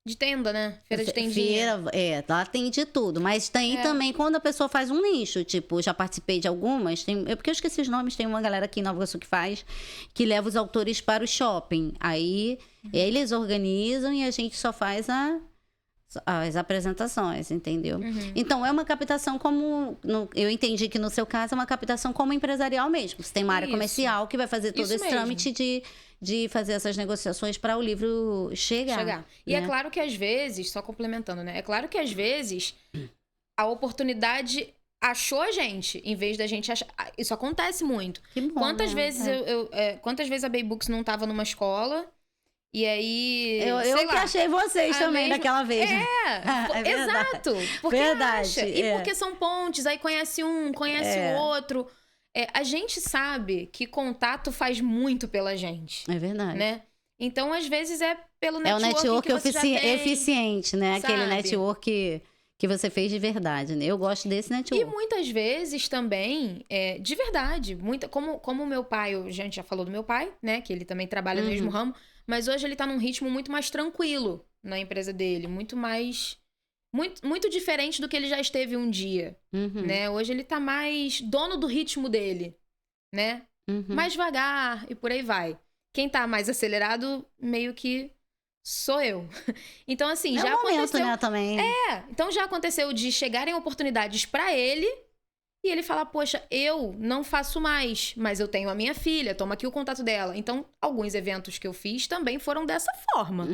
de tenda, né? Feira de tendinha. Lá tem de tudo. Mas tem também quando a pessoa faz um nicho. Tipo, já participei de algumas. Porque eu esqueci os nomes. Tem uma galera aqui em Nova Iguaçu que leva os autores para o shopping. Aí eles organizam e a gente só faz as apresentações, entendeu? Então, é uma captação eu entendi que no seu caso é uma captação como empresarial mesmo. Você tem uma área comercial que vai fazer todo esse trâmite de fazer essas negociações para o livro chegar. E é claro que às vezes, só complementando, né? É claro que às vezes a oportunidade achou a gente, em vez da gente achar. Isso acontece muito. Que bom, quantas vezes quantas vezes a Bay Books não estava numa escola? E aí. Eu que achei vocês também daquela vez. Exato. Porque verdade. Acha. E porque são pontes, aí conhece um, conhece o outro. A gente sabe que contato faz muito pela gente. É verdade. Né? Então, às vezes, é pelo network. É o network que você já tem, eficiente, né? sabe? Aquele network que você fez de verdade, né? Eu gosto desse network. E muitas vezes também, de verdade, como o meu pai, a gente já falou do meu pai, né? Que ele também trabalha no mesmo ramo. Mas hoje ele tá num ritmo muito mais tranquilo na empresa dele. Muito mais... Muito diferente do que ele já esteve um dia, né? Hoje ele tá mais dono do ritmo dele, né? Mais devagar e por aí vai. Quem tá mais acelerado, meio que sou eu. Então, assim, já aconteceu... né, também. Então já aconteceu de chegarem oportunidades pra ele e ele falar, poxa, eu não faço mais, mas eu tenho a minha filha, toma aqui o contato dela. Então, alguns eventos que eu fiz também foram dessa forma,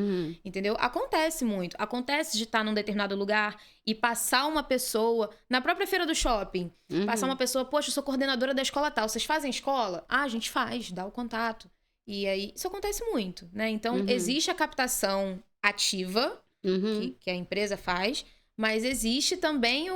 entendeu? Acontece muito. Acontece de estar num determinado lugar e passar uma pessoa, na própria feira do shopping, passar uma pessoa, poxa, eu sou coordenadora da escola tal, vocês fazem escola? Ah, a gente faz, dá o contato. E aí, isso acontece muito, né? Então, existe a captação ativa, que a empresa faz, mas existe também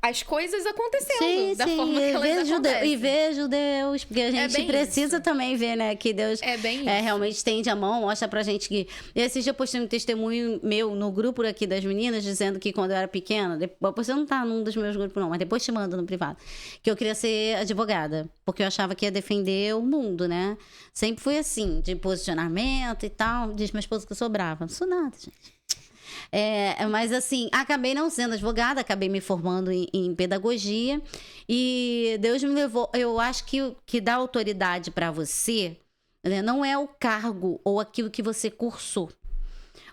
as coisas acontecendo da forma que elas acontecem. E vejo Deus, porque a gente precisa também ver, né, que Deus realmente estende a mão, mostra pra gente que... Esse dia eu postei um testemunho meu no grupo aqui das meninas, dizendo que quando eu era pequena, depois você não tá num dos meus grupos não, mas depois te mando no privado, que eu queria ser advogada, porque eu achava que ia defender o mundo, né? Sempre fui assim, de posicionamento e tal. Diz meu esposo que eu sou brava. Não sou nada, gente. Mas assim, acabei não sendo advogada, acabei me formando em pedagogia e Deus me levou. Eu acho que dá autoridade para você, né, não é o cargo ou aquilo que você cursou.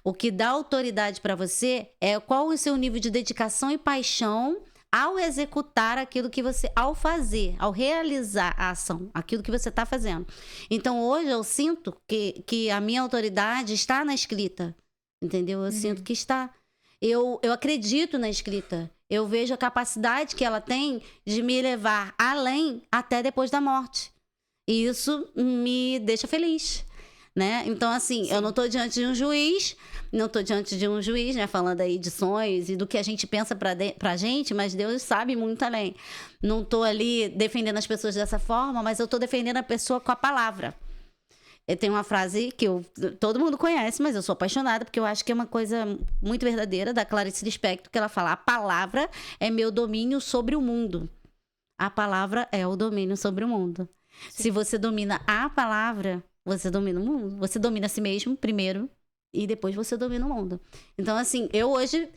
O que dá autoridade para você é qual o seu nível de dedicação e paixão ao executar aquilo que você, ao fazer, ao realizar a ação, aquilo que você está fazendo. Então hoje eu sinto que a minha autoridade está na escrita. Entendeu? Eu sinto que está. Eu acredito na escrita. Eu vejo a capacidade que ela tem de me levar além até depois da morte. E isso me deixa feliz, né? Então, assim, eu não estou diante de um juiz, né? Falando aí de sonhos e do que a gente pensa pra gente, mas Deus sabe muito além. Não estou ali defendendo as pessoas dessa forma, mas eu estou defendendo a pessoa com a palavra. Tem uma frase que todo mundo conhece, mas eu sou apaixonada, porque eu acho que é uma coisa muito verdadeira, da Clarice Lispector, que ela fala: a palavra é meu domínio sobre o mundo. A palavra é o domínio sobre o mundo. Sim. Se você domina a palavra, você domina o mundo. Você domina a si mesmo primeiro e depois você domina o mundo. Então, assim, eu hoje...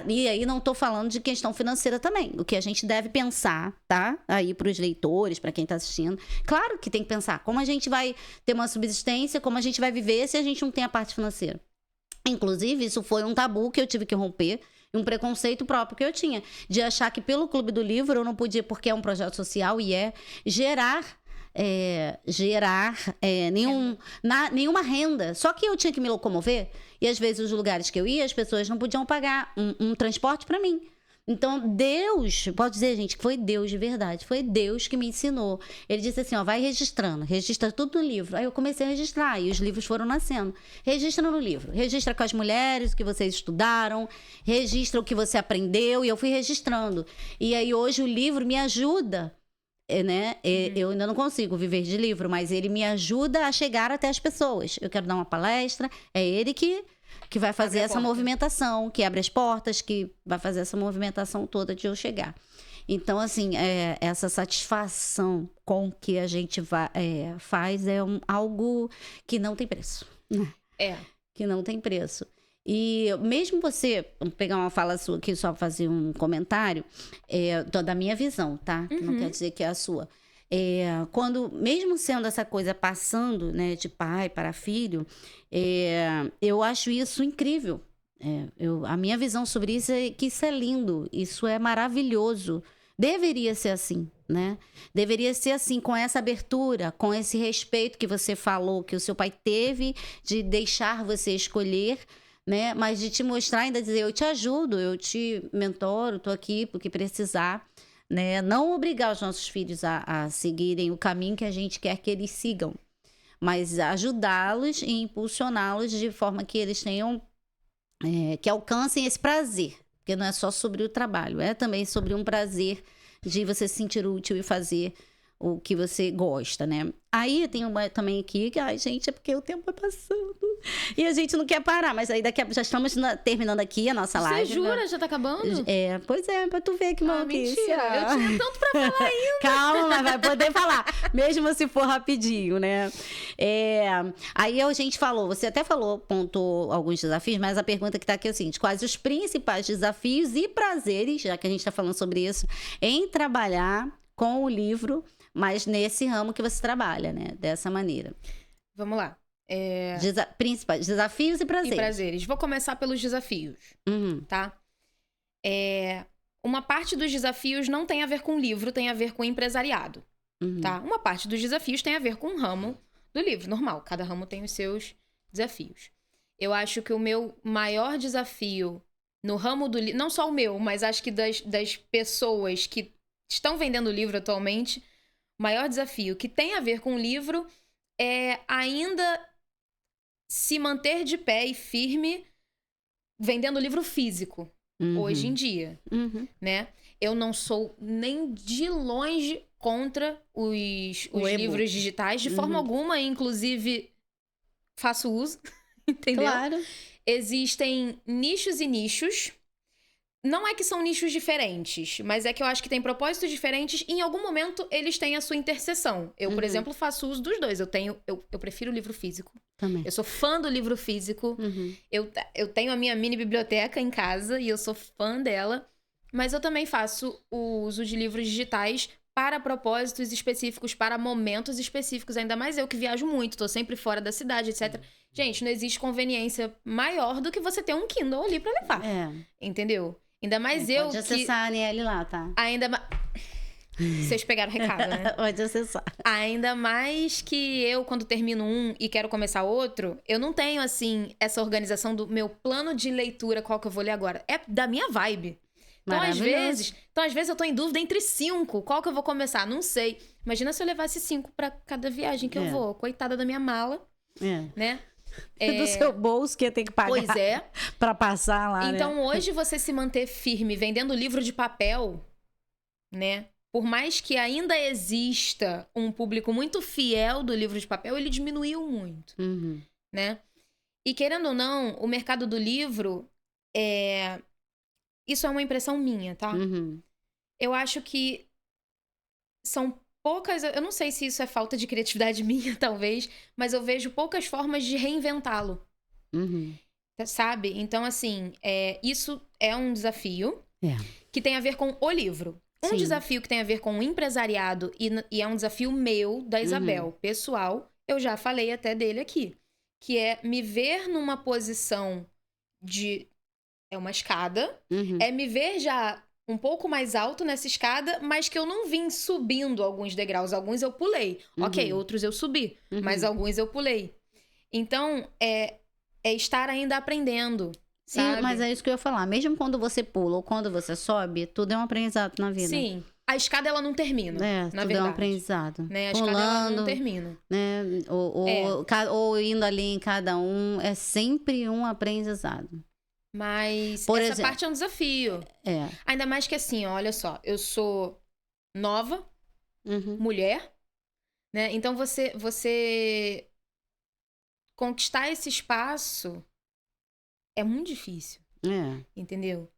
e aí não estou falando de questão financeira também. O que a gente deve pensar, tá? Aí para os leitores, para quem está assistindo. Claro que tem que pensar como a gente vai ter uma subsistência, como a gente vai viver se a gente não tem a parte financeira. Inclusive, isso foi um tabu que eu tive que romper, um preconceito próprio que eu tinha, de achar que pelo Clube do Livro eu não podia, porque é um projeto social e gerar nenhuma renda. Só que eu tinha que me locomover e às vezes os lugares que eu ia, as pessoas não podiam pagar um transporte para mim. Então Deus, pode dizer, gente, que foi Deus de verdade, foi Deus que me ensinou. Ele disse assim, vai registrando, registra tudo no livro. Aí eu comecei a registrar e os livros foram nascendo. Registra no livro, registra com as mulheres o que vocês estudaram, registra o que você aprendeu, e eu fui registrando. E aí hoje o livro me ajuda, né? Eu ainda não consigo viver de livro, mas ele me ajuda a chegar até as pessoas. Eu quero dar uma palestra, é ele que vai fazer essa movimentação, que abre as portas, que vai fazer essa movimentação toda de eu chegar. Então, assim, essa satisfação com que a gente faz é algo que não tem preço. Que não tem preço. E mesmo você, vou pegar uma fala sua aqui, só fazer um comentário, da minha visão, tá? Uhum. Não quer dizer que é a sua. Quando, mesmo sendo essa coisa passando, né, de pai para filho, eu acho isso incrível. A minha visão sobre isso é que isso é lindo, isso é maravilhoso. Deveria ser assim, né? Deveria ser assim, com essa abertura, com esse respeito que você falou, que o seu pai teve de deixar você escolher, né? Mas de te mostrar, ainda dizer, eu te ajudo, eu te mentoro, tô aqui porque precisar, né? Não obrigar os nossos filhos a seguirem o caminho que a gente quer que eles sigam, mas ajudá-los e impulsioná-los de forma que eles tenham, que alcancem esse prazer, porque não é só sobre o trabalho, é também sobre um prazer de você se sentir útil e fazer o que você gosta, né? Aí tem uma também aqui que, ai, gente, é porque o tempo vai passando e a gente não quer parar, mas aí já estamos terminando aqui a nossa live. Você jura? Né? Já tá acabando? Pois é, pra tu ver que maluquice. Mentira, eu tinha tanto pra falar ainda. Calma, mas vai poder falar, mesmo se for rapidinho, né? Aí a gente falou, você até pontuou alguns desafios, mas a pergunta que tá aqui é o seguinte: quais os principais desafios e prazeres, já que a gente tá falando sobre isso, em trabalhar com o livro, mas nesse ramo que você trabalha, né? Dessa maneira. Vamos lá. Principais desafios e prazeres. Vou começar pelos desafios, tá? Uma parte dos desafios não tem a ver com o livro, tem a ver com o empresariado, tá? Uma parte dos desafios tem a ver com o ramo do livro, normal. Cada ramo tem os seus desafios. Eu acho que o meu maior desafio no ramo do livro, não só o meu, mas acho que das pessoas que estão vendendo livro atualmente, o maior desafio que tem a ver com o livro é ainda se manter de pé e firme vendendo livro físico, hoje em dia, né? eu não sou nem de longe contra os livros digitais, de forma alguma, inclusive faço uso, entendeu? Claro. Existem nichos e nichos. Não é que são nichos diferentes, mas é que eu acho que tem propósitos diferentes e em algum momento eles têm a sua interseção. Eu, por exemplo, faço uso dos dois. Eu prefiro o livro físico. Também. Eu sou fã do livro físico. Eu tenho a minha mini biblioteca em casa e eu sou fã dela. Mas eu também faço o uso de livros digitais para propósitos específicos, para momentos específicos. Ainda mais eu que viajo muito, tô sempre fora da cidade, etc. Gente, não existe conveniência maior do que você ter um Kindle ali pra levar. Entendeu? Ainda mais eu pode acessar a Aniele lá, tá? Vocês pegaram o recado, né? Pode acessar. Ainda mais que eu, quando termino um e quero começar outro, eu não tenho, assim, essa organização do meu plano de leitura, qual que eu vou ler agora. É da minha vibe. Então, às vezes eu tô em dúvida entre 5. Qual que eu vou começar? Não sei. Imagina se eu levasse 5 pra cada viagem que eu vou. Coitada da minha mala, né? Do seu bolso que ia ter que pagar. Pois é. Pra passar lá, então, hoje, você se manter firme vendendo livro de papel, né? Por mais que ainda exista um público muito fiel do livro de papel, ele diminuiu muito, né? E, querendo ou não, o mercado do livro Isso é uma impressão minha, tá? Eu acho que são poucas... Eu não sei se isso é falta de criatividade minha, talvez, mas eu vejo poucas formas de reinventá-lo. Sabe? Então, assim, isso é um desafio que tem a ver com o livro. Um desafio que tem a ver com o empresariado e é um desafio meu, da Isabel, pessoal, eu já falei até dele aqui, que é me ver numa posição de... É uma escada, é me ver já um pouco mais alto nessa escada, mas que eu não vim subindo alguns degraus. Alguns eu pulei. Ok, outros eu subi, mas alguns eu pulei. Então, é estar ainda aprendendo, sabe? Mas é isso que eu ia falar. Mesmo quando você pula ou quando você sobe, tudo é um aprendizado na vida. Sim. A escada, ela não termina, na tudo verdade. É um aprendizado. Né? A escada, ela não termina. Né? Ou indo ali em cada um, é sempre um aprendizado. Mas essa parte é um desafio. Ainda mais que assim, olha só, eu sou nova, mulher, né? Então você conquistar esse espaço é muito difícil. Entendeu?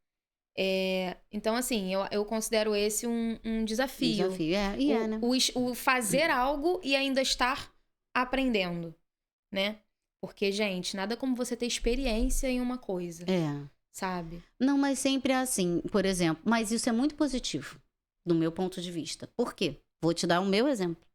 Então, assim, eu considero esse um desafio. Né? O fazer algo e ainda estar aprendendo, né? Porque, gente, nada como você ter experiência em uma coisa. Sabe? Não, mas sempre é assim, por exemplo. Mas isso é muito positivo, do meu ponto de vista. Por quê? Vou te dar o meu exemplo.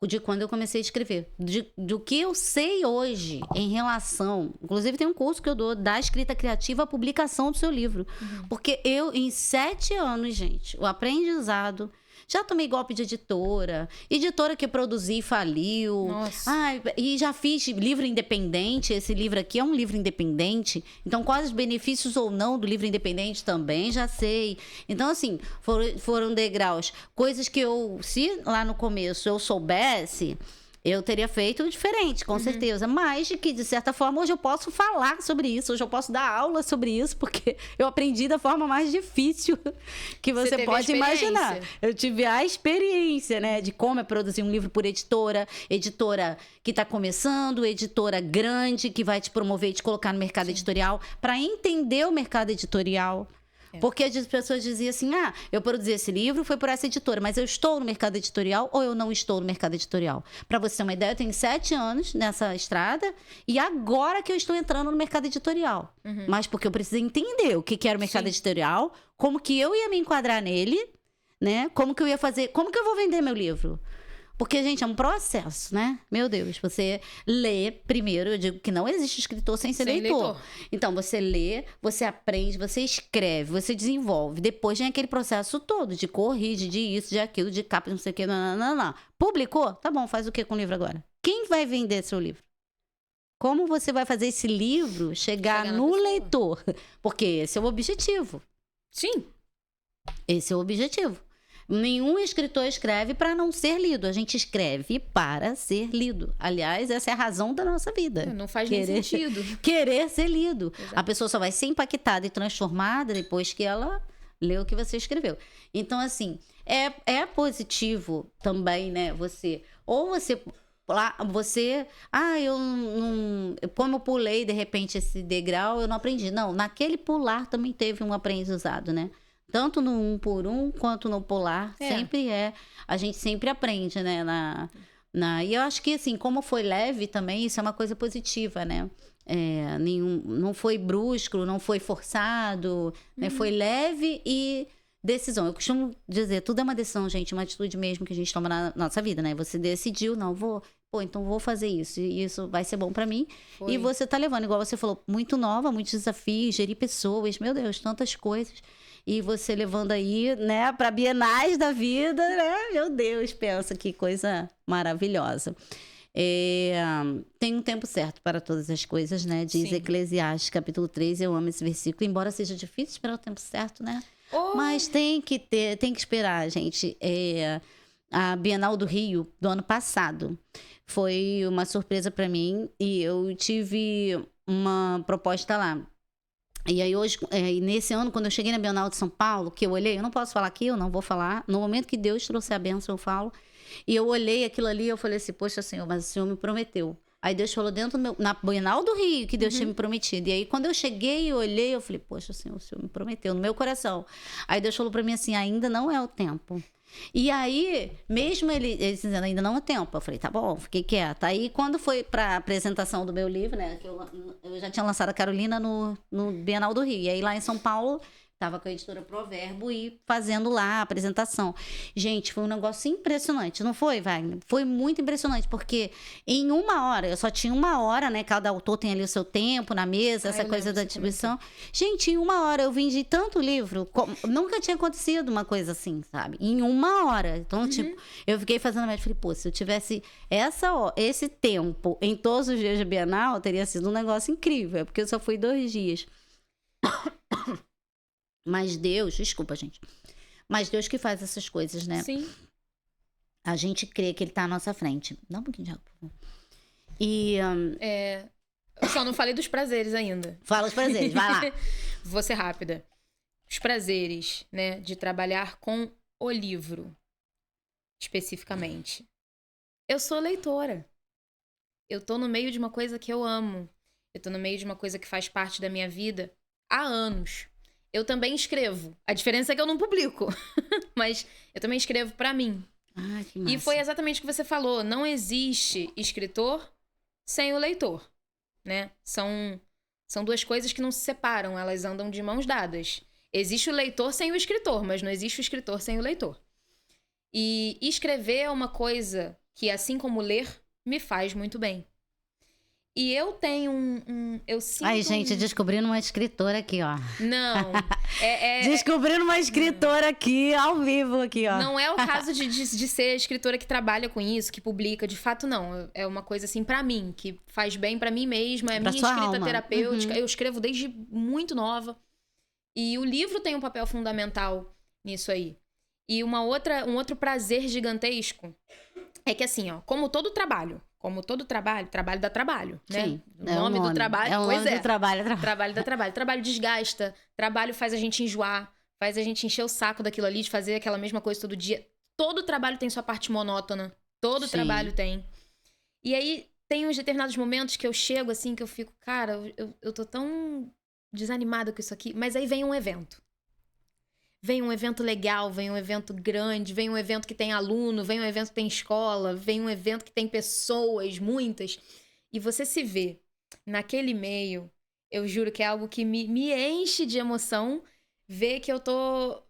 De quando eu comecei a escrever. Do que eu sei hoje em relação... Inclusive, tem um curso que eu dou da escrita criativa à publicação do seu livro. Porque eu, em 7 anos, gente, o aprendizado... Já tomei golpe de editora que produzi e faliu. Nossa. E já fiz livro independente. Esse livro aqui é um livro independente. Então, quais os benefícios ou não do livro independente também já sei. Então, assim, foram degraus. Coisas que se lá no começo eu soubesse... Eu teria feito diferente, com certeza. Mas que, de certa forma, hoje eu posso falar sobre isso. Hoje eu posso dar aula sobre isso, porque eu aprendi da forma mais difícil que você pode imaginar. Eu tive a experiência, né? De como é produzir um livro por editora que está começando, editora grande, que vai te promover e te colocar no mercado editorial, para entender o mercado editorial. Porque as pessoas diziam assim, eu produzi esse livro, foi por essa editora, mas eu estou no mercado editorial ou eu não estou no mercado editorial? Para você ter uma ideia, eu tenho 7 anos nessa estrada e agora que eu estou entrando no mercado editorial. Mas porque eu preciso entender o que era o mercado editorial, como que eu ia me enquadrar nele, né? Como que eu ia fazer, como que eu vou vender meu livro? Porque, gente, é um processo, né? Meu Deus, você lê primeiro, eu digo que não existe escritor sem ser leitor. Então, você lê, você aprende, você escreve, você desenvolve. Depois vem aquele processo todo de corrige, de isso, de aquilo, de capa, não sei o quê, não. Publicou? Tá bom, faz o que com o livro agora? Quem vai vender seu livro? Como você vai fazer esse livro chegar no leitor? Porque esse é o objetivo. Sim. Esse é o objetivo. Nenhum escritor escreve para não ser lido. A gente escreve para ser lido. Aliás, essa é a razão da nossa vida. Não faz nem sentido. Querer ser lido. Exato. A pessoa só vai ser impactada e transformada depois que ela ler o que você escreveu. Então, assim, é positivo também, né? Eu não. Como eu pulei de repente esse degrau, eu não aprendi. Não, naquele pular também teve um aprendizado, né? Tanto no 1 por 1 quanto no pular, sempre a gente sempre aprende, né? E eu acho que, assim, como foi leve também, isso é uma coisa positiva, né? Não foi brusco, não foi forçado, né? Foi leve e decisão. Eu costumo dizer, tudo é uma decisão, gente, uma atitude mesmo que a gente toma na nossa vida, né? Você decidiu, não, então vou fazer isso, e isso vai ser bom pra mim. Foi. E você tá levando, igual você falou, muito nova, muitos desafios, gerir pessoas, meu Deus, tantas coisas. E você levando aí, né, pra bienais da vida, né? Meu Deus, pensa que coisa maravilhosa. Tem um tempo certo para todas as coisas, né? Diz Eclesiastes, capítulo 3, eu amo esse versículo, embora seja difícil esperar o tempo certo, né? Mas tem que esperar, gente. A Bienal do Rio, do ano passado, foi uma surpresa para mim e eu tive uma proposta lá. E aí hoje, nesse ano, quando eu cheguei na Bienal de São Paulo, que eu olhei, eu não posso falar aqui, eu não vou falar. No momento que Deus trouxe a bênção, eu falo. E eu olhei aquilo ali, eu falei assim, poxa, Senhor, mas o Senhor me prometeu. Aí Deus falou na Bienal do Rio que Deus tinha me prometido. E aí quando eu cheguei e olhei, eu falei, poxa, Senhor, o Senhor me prometeu no meu coração. Aí Deus falou pra mim assim, ainda não é o tempo. E aí, mesmo ele dizendo, ainda não é tempo, eu falei, tá bom, fiquei quieta. Aí quando foi pra apresentação do meu livro, né, que eu já tinha lançado a Carolina no Bienal do Rio. E aí lá em São Paulo, tava com a editora Proverbo e fazendo lá a apresentação. Gente, foi um negócio impressionante, não foi, Wagner? Foi muito impressionante, porque em 1 hora, eu só tinha 1 hora, né? Cada autor tem ali o seu tempo na mesa, essa coisa da distribuição. Gente, em 1 hora eu vendi tanto livro, nunca tinha acontecido uma coisa assim, sabe? Em 1 hora. Então, tipo, eu fiquei fazendo a média, falei, pô, se eu tivesse esse tempo em todos os dias de Bienal, teria sido um negócio incrível, porque eu só fui 2 dias. Mas Deus, desculpa, gente. Mas Deus que faz essas coisas, né? Sim. A gente crê que Ele tá à nossa frente. Dá um pouquinho de água, por favor. E... Eu só não falei dos prazeres ainda. Fala os prazeres, vai lá. Vou ser rápida. Os prazeres, né? De trabalhar com o livro, especificamente. Eu sou leitora. Eu tô no meio de uma coisa que eu amo. Eu tô no meio de uma coisa que faz parte da minha vida há anos. Eu também escrevo. A diferença é que eu não publico. Mas eu também escrevo pra mim. Ah, que massa. E foi exatamente o que você falou. Não existe escritor sem o leitor, né? São 2 coisas que não se separam. Elas andam de mãos dadas. Existe o leitor sem o escritor, mas não existe o escritor sem o leitor. E escrever é uma coisa que, assim como ler, me faz muito bem. E eu tenho eu sinto... Ai, gente, descobrindo uma escritora aqui, ó. Não. Descobrindo uma escritora aqui, ao vivo aqui, ó. Não é o caso de ser escritora que trabalha com isso, que publica. De fato, não. É uma coisa, assim, pra mim, que faz bem pra mim mesma. É a minha escrita alma. terapêutica. Eu escrevo desde muito nova. E o livro tem um papel fundamental nisso aí. E um outro prazer gigantesco é que, assim, ó, como todo trabalho dá trabalho, né? Sim, o nome do trabalho, do trabalho. Trabalho dá trabalho. Trabalho desgasta, trabalho faz a gente enjoar, faz a gente encher o saco daquilo ali, de fazer aquela mesma coisa todo dia. Todo trabalho tem sua parte monótona, todo trabalho tem. E aí, tem uns determinados momentos que eu chego, assim, que eu fico, cara, eu tô tão desanimada com isso aqui, mas aí vem um evento. Vem um evento legal, vem um evento grande, vem um evento que tem aluno, vem um evento que tem escola, vem um evento que tem pessoas, muitas. E você se vê naquele meio, eu juro que é algo que me enche de emoção ver que eu tô...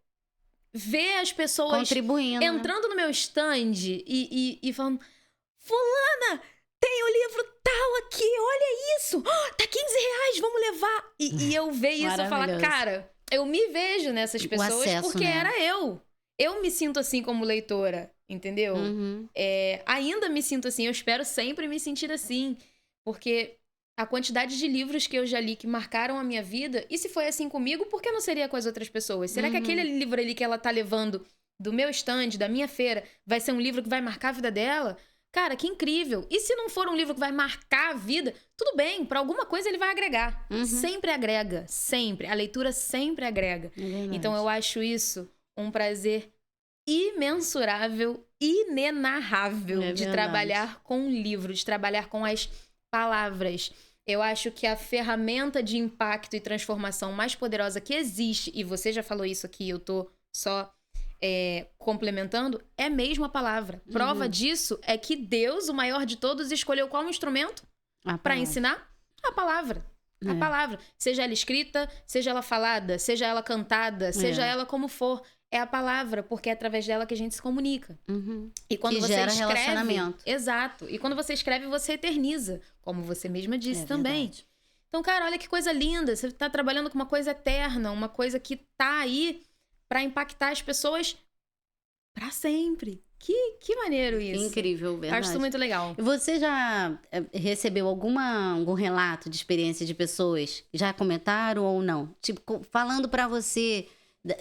Ver as pessoas contribuindo, entrando no meu stand e falando, fulana, tem o livro tal aqui, olha isso, tá R$15, vamos levar. E eu ver isso e falar, cara... Eu me vejo nessas pessoas acesso, porque né? era eu. Eu me sinto assim como leitora, entendeu? Ainda me sinto assim, eu espero sempre me sentir assim. Porque a quantidade de livros que eu já li que marcaram a minha vida, e se foi assim comigo, por que não seria com as outras pessoas? Será que aquele livro ali que ela tá levando do meu stand, da minha feira, vai ser um livro que vai marcar a vida dela? Cara, que incrível. E se não for um livro que vai marcar a vida, tudo bem, para alguma coisa ele vai agregar. Sempre agrega, sempre. A leitura sempre agrega. Então eu acho isso um prazer imensurável, inenarrável de trabalhar com o livro, de trabalhar com as palavras. Eu acho que a ferramenta de impacto e transformação mais poderosa que existe, e você já falou isso aqui, eu tô só complementando, é mesmo a palavra. Prova disso é que Deus, o maior de todos, escolheu qual instrumento para ensinar? A palavra. A palavra. Seja ela escrita, seja ela falada, seja ela cantada, seja ela como for. É a palavra, porque é através dela que a gente se comunica. E quando você gera escreve, relacionamento. Exato. E quando você escreve, você eterniza, como você mesma disse também. Verdade. Então, cara, olha que coisa linda. Você tá trabalhando com uma coisa eterna, uma coisa que tá aí para impactar as pessoas para sempre. Que maneiro isso. Incrível, verdade. Acho isso muito legal. Você já recebeu algum relato de experiência de pessoas que já comentaram ou não? Tipo, falando pra você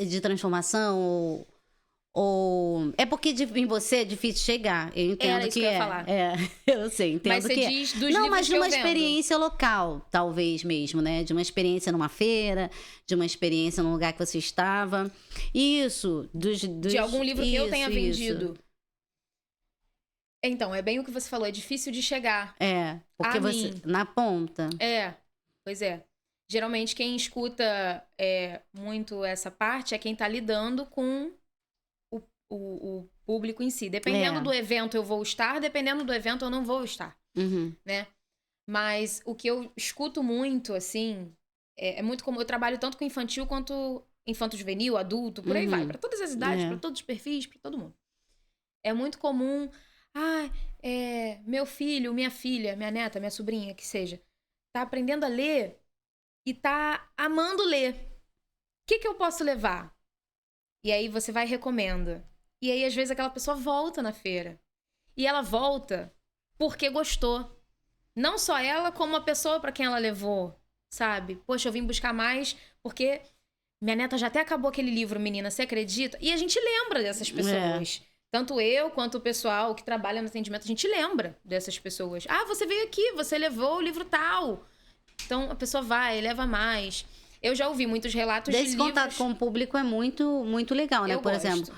de transformação ou... É porque em você é difícil chegar. Eu entendo Era isso que eu ia falar. Eu sei, entendo mas você que diz dos não, livros mas de que uma eu vendo. experiência local, talvez mesmo, né? De uma experiência numa feira, de uma experiência num lugar que você estava. Isso, de algum livro que eu tenha isso. vendido. Então, é bem o que você falou, é difícil de chegar. Porque a você... mim. Na ponta. Pois é. Geralmente quem escuta muito essa parte é quem tá lidando com o público em si. Dependendo do evento eu vou estar, dependendo do evento eu não vou estar. Né? Mas o que eu escuto muito, assim, é muito como... Eu trabalho tanto com infantil quanto infanto-juvenil, adulto, por aí vai. Pra todas as idades, pra todos os perfis, pra todo mundo. É muito comum... meu filho, minha filha, minha neta, minha sobrinha, que seja, tá aprendendo a ler e tá amando ler. O que eu posso levar? E aí você vai e recomenda. E aí, às vezes, aquela pessoa volta na feira. E ela volta porque gostou. Não só ela, como a pessoa pra quem ela levou, sabe? Poxa, eu vim buscar mais porque minha neta já até acabou aquele livro, menina, você acredita? E a gente lembra dessas pessoas. Tanto eu quanto o pessoal que trabalha no atendimento, a gente lembra dessas pessoas. Você veio aqui, você levou o livro tal. Então, a pessoa vai, leva mais. Eu já ouvi muitos relatos de livros... Desse contato com o público é muito, muito legal, né? Eu Por gosto. exemplo,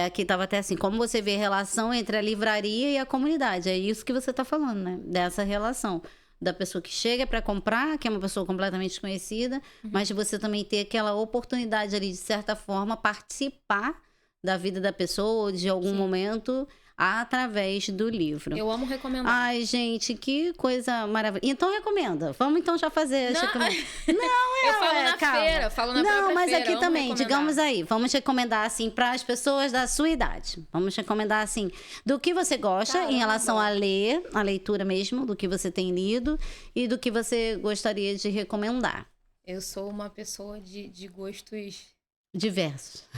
aqui estava até assim, como você vê a relação entre a livraria e a comunidade. É isso que você está falando, né? Dessa relação. Da pessoa que chega para comprar, que é uma pessoa completamente desconhecida, mas de você também ter aquela oportunidade ali, de certa forma, participar da vida da pessoa, de algum momento, através do livro. Eu amo recomendar. Ai, gente, que coisa maravilhosa. Então, recomenda. Vamos então já fazer... Não, Não, eu falo na calma. feira, eu falo na Não, própria mas feira. aqui amo também, recomendar. digamos aí, vamos recomendar assim para as pessoas da sua idade. Vamos recomendar assim do que você gosta em relação a ler, a leitura mesmo, do que você tem lido e do que você gostaria de recomendar. Eu sou uma pessoa de gostos... Diversos.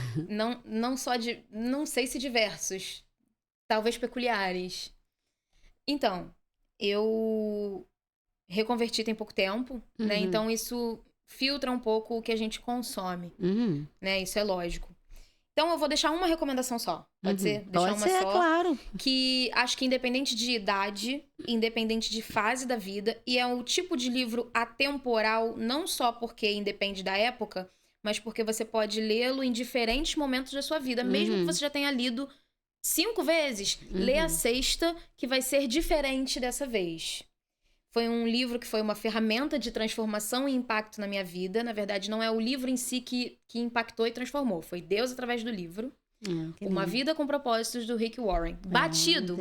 Não só de... Não sei se diversos. Talvez peculiares. Então, eu reconverti tem pouco tempo, né? Então, isso filtra um pouco o que a gente consome, né? Isso é lógico. Então, eu vou deixar uma recomendação só. Pode ser? Deixar Pode uma ser, só. claro. Que acho que independente de idade, independente de fase da vida, e é um tipo de livro atemporal, não só porque independe da época, mas porque você pode lê-lo em diferentes momentos da sua vida, mesmo que você já tenha lido 5 vezes, lê a 6ª, que vai ser diferente dessa vez. Foi um livro que foi uma ferramenta de transformação e impacto na minha vida. Na verdade, não é o livro em si que impactou e transformou. Foi Deus através do livro. Uma Vida com Propósitos, do Rick Warren. Batido.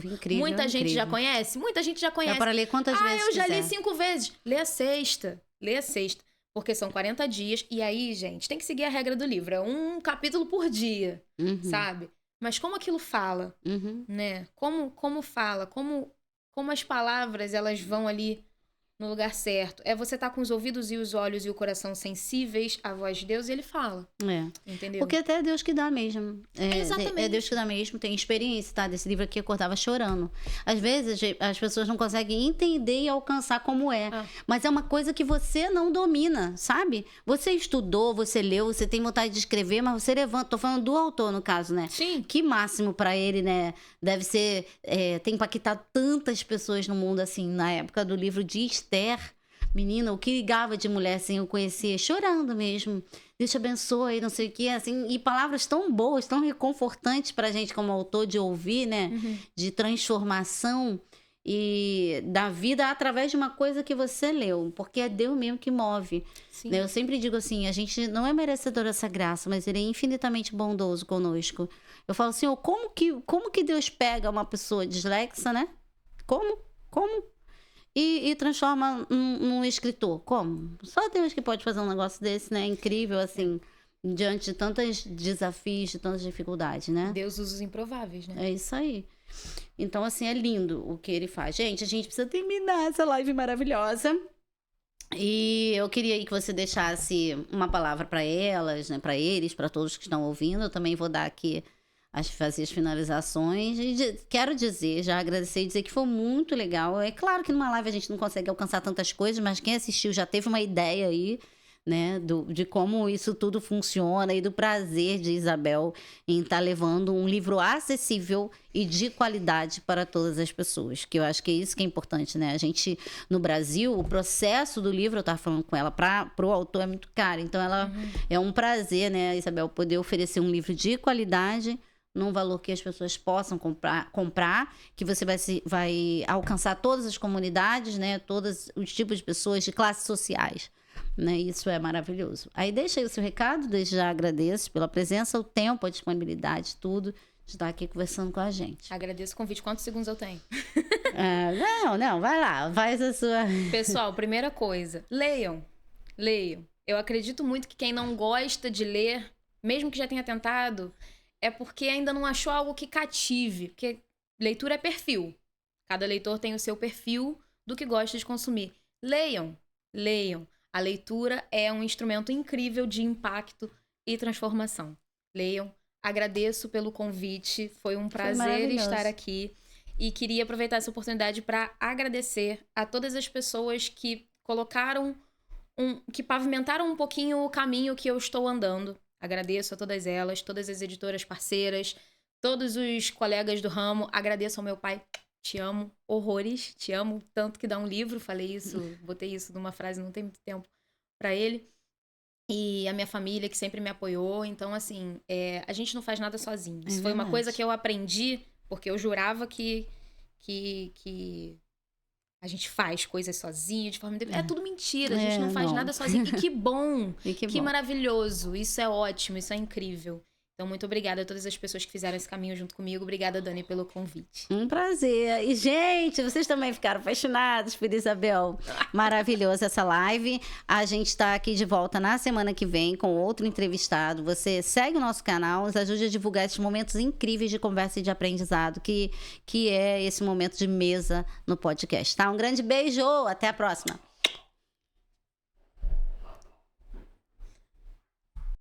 Incrível, Muita gente já conhece? Muita gente já conhece. Dá para ler quantas vezes eu já quiser. li 5 vezes. Lê a 6ª. Lê a 6ª. Porque são 40 dias. E aí, gente, tem que seguir a regra do livro. É um capítulo por dia, sabe? Mas como aquilo fala, né? Como fala, como as palavras, elas vão ali no lugar certo. É você estar com os ouvidos e os olhos e o coração sensíveis à voz de Deus e ele fala. Entendeu? Porque até é Deus que dá mesmo. Exatamente. É Deus que dá mesmo. Tem experiência, tá? Desse livro aqui eu acordava chorando. Às vezes as pessoas não conseguem entender e alcançar como é. Mas é uma coisa que você não domina, sabe? Você estudou, você leu, você tem vontade de escrever, mas você levanta. Tô falando do autor, no caso, né? Sim. Que máximo pra ele, né? Deve ser... tem impactado tantas pessoas no mundo, assim, na época do livro de Esther. Menina, o que ligava de mulher, assim, eu conhecia chorando mesmo. Deus te abençoe, não sei o quê, assim. E palavras tão boas, tão reconfortantes pra gente como autor de ouvir, né? De transformação e da vida através de uma coisa que você leu. Porque é Deus mesmo que move. Né? Eu sempre digo assim, a gente não é merecedor dessa graça, mas ele é infinitamente bondoso conosco. Eu falo assim, como que Deus pega uma pessoa dislexa, né? Como? E transforma num escritor. Como? Só Deus que pode fazer um negócio desse, né? Incrível, assim, diante de tantos desafios, de tantas dificuldades, né? Deus usa os improváveis, né? É isso aí. Então, assim, é lindo o que ele faz. Gente, a gente precisa terminar essa live maravilhosa. E eu queria aí que você deixasse uma palavra para elas, né? Para eles, para todos que estão ouvindo. Eu também vou dar aqui... fazer as finalizações e quero dizer, já agradecer e dizer que foi muito legal. É claro que numa live a gente não consegue alcançar tantas coisas, mas quem assistiu já teve uma ideia aí, né, de como isso tudo funciona e do prazer de Isabel em estar levando um livro acessível e de qualidade para todas as pessoas, que eu acho que é isso que é importante, né? A gente, no Brasil, o processo do livro, eu estava falando com ela, para o autor é muito caro, então ela é um prazer, né, Isabel, poder oferecer um livro de qualidade num valor que as pessoas possam comprar, que você vai alcançar todas as comunidades, né? Todos os tipos de pessoas, de classes sociais. Né? Isso é maravilhoso. Aí deixa aí o seu recado, desde já agradeço pela presença, o tempo, a disponibilidade, tudo, de estar aqui conversando com a gente. Agradeço o convite. Quantos segundos eu tenho? Não, vai lá, faz a sua... Pessoal, primeira coisa, leiam. Eu acredito muito que quem não gosta de ler, mesmo que já tenha tentado... é porque ainda não achou algo que cative. Porque leitura é perfil. Cada leitor tem o seu perfil do que gosta de consumir. Leiam. A leitura é um instrumento incrível de impacto e transformação. Leiam. Agradeço pelo convite. Foi um prazer estar aqui. E queria aproveitar essa oportunidade para agradecer a todas as pessoas que colocaram... que pavimentaram um pouquinho o caminho que eu estou andando. Agradeço a todas elas, todas as editoras parceiras, todos os colegas do ramo. Agradeço ao meu pai. Te amo horrores. Te amo tanto que dá um livro. Falei isso, botei isso numa frase, não tem muito tempo pra ele. E a minha família, que sempre me apoiou. Então, assim, a gente não faz nada sozinho. Isso foi uma coisa que eu aprendi, porque eu jurava que a gente faz coisas sozinho, de forma... É tudo mentira, a gente não faz nada sozinho. E que bom, que maravilhoso. Isso é ótimo, isso é incrível. Então, muito obrigada a todas as pessoas que fizeram esse caminho junto comigo. Obrigada, Dani, pelo convite. Um prazer. E, gente, vocês também ficaram apaixonados por Isabel. Maravilhosa essa live. A gente está aqui de volta na semana que vem com outro entrevistado. Você segue o nosso canal, nos ajude a divulgar esses momentos incríveis de conversa e de aprendizado, que é esse momento de mesa no podcast, tá? Um grande beijo, até a próxima.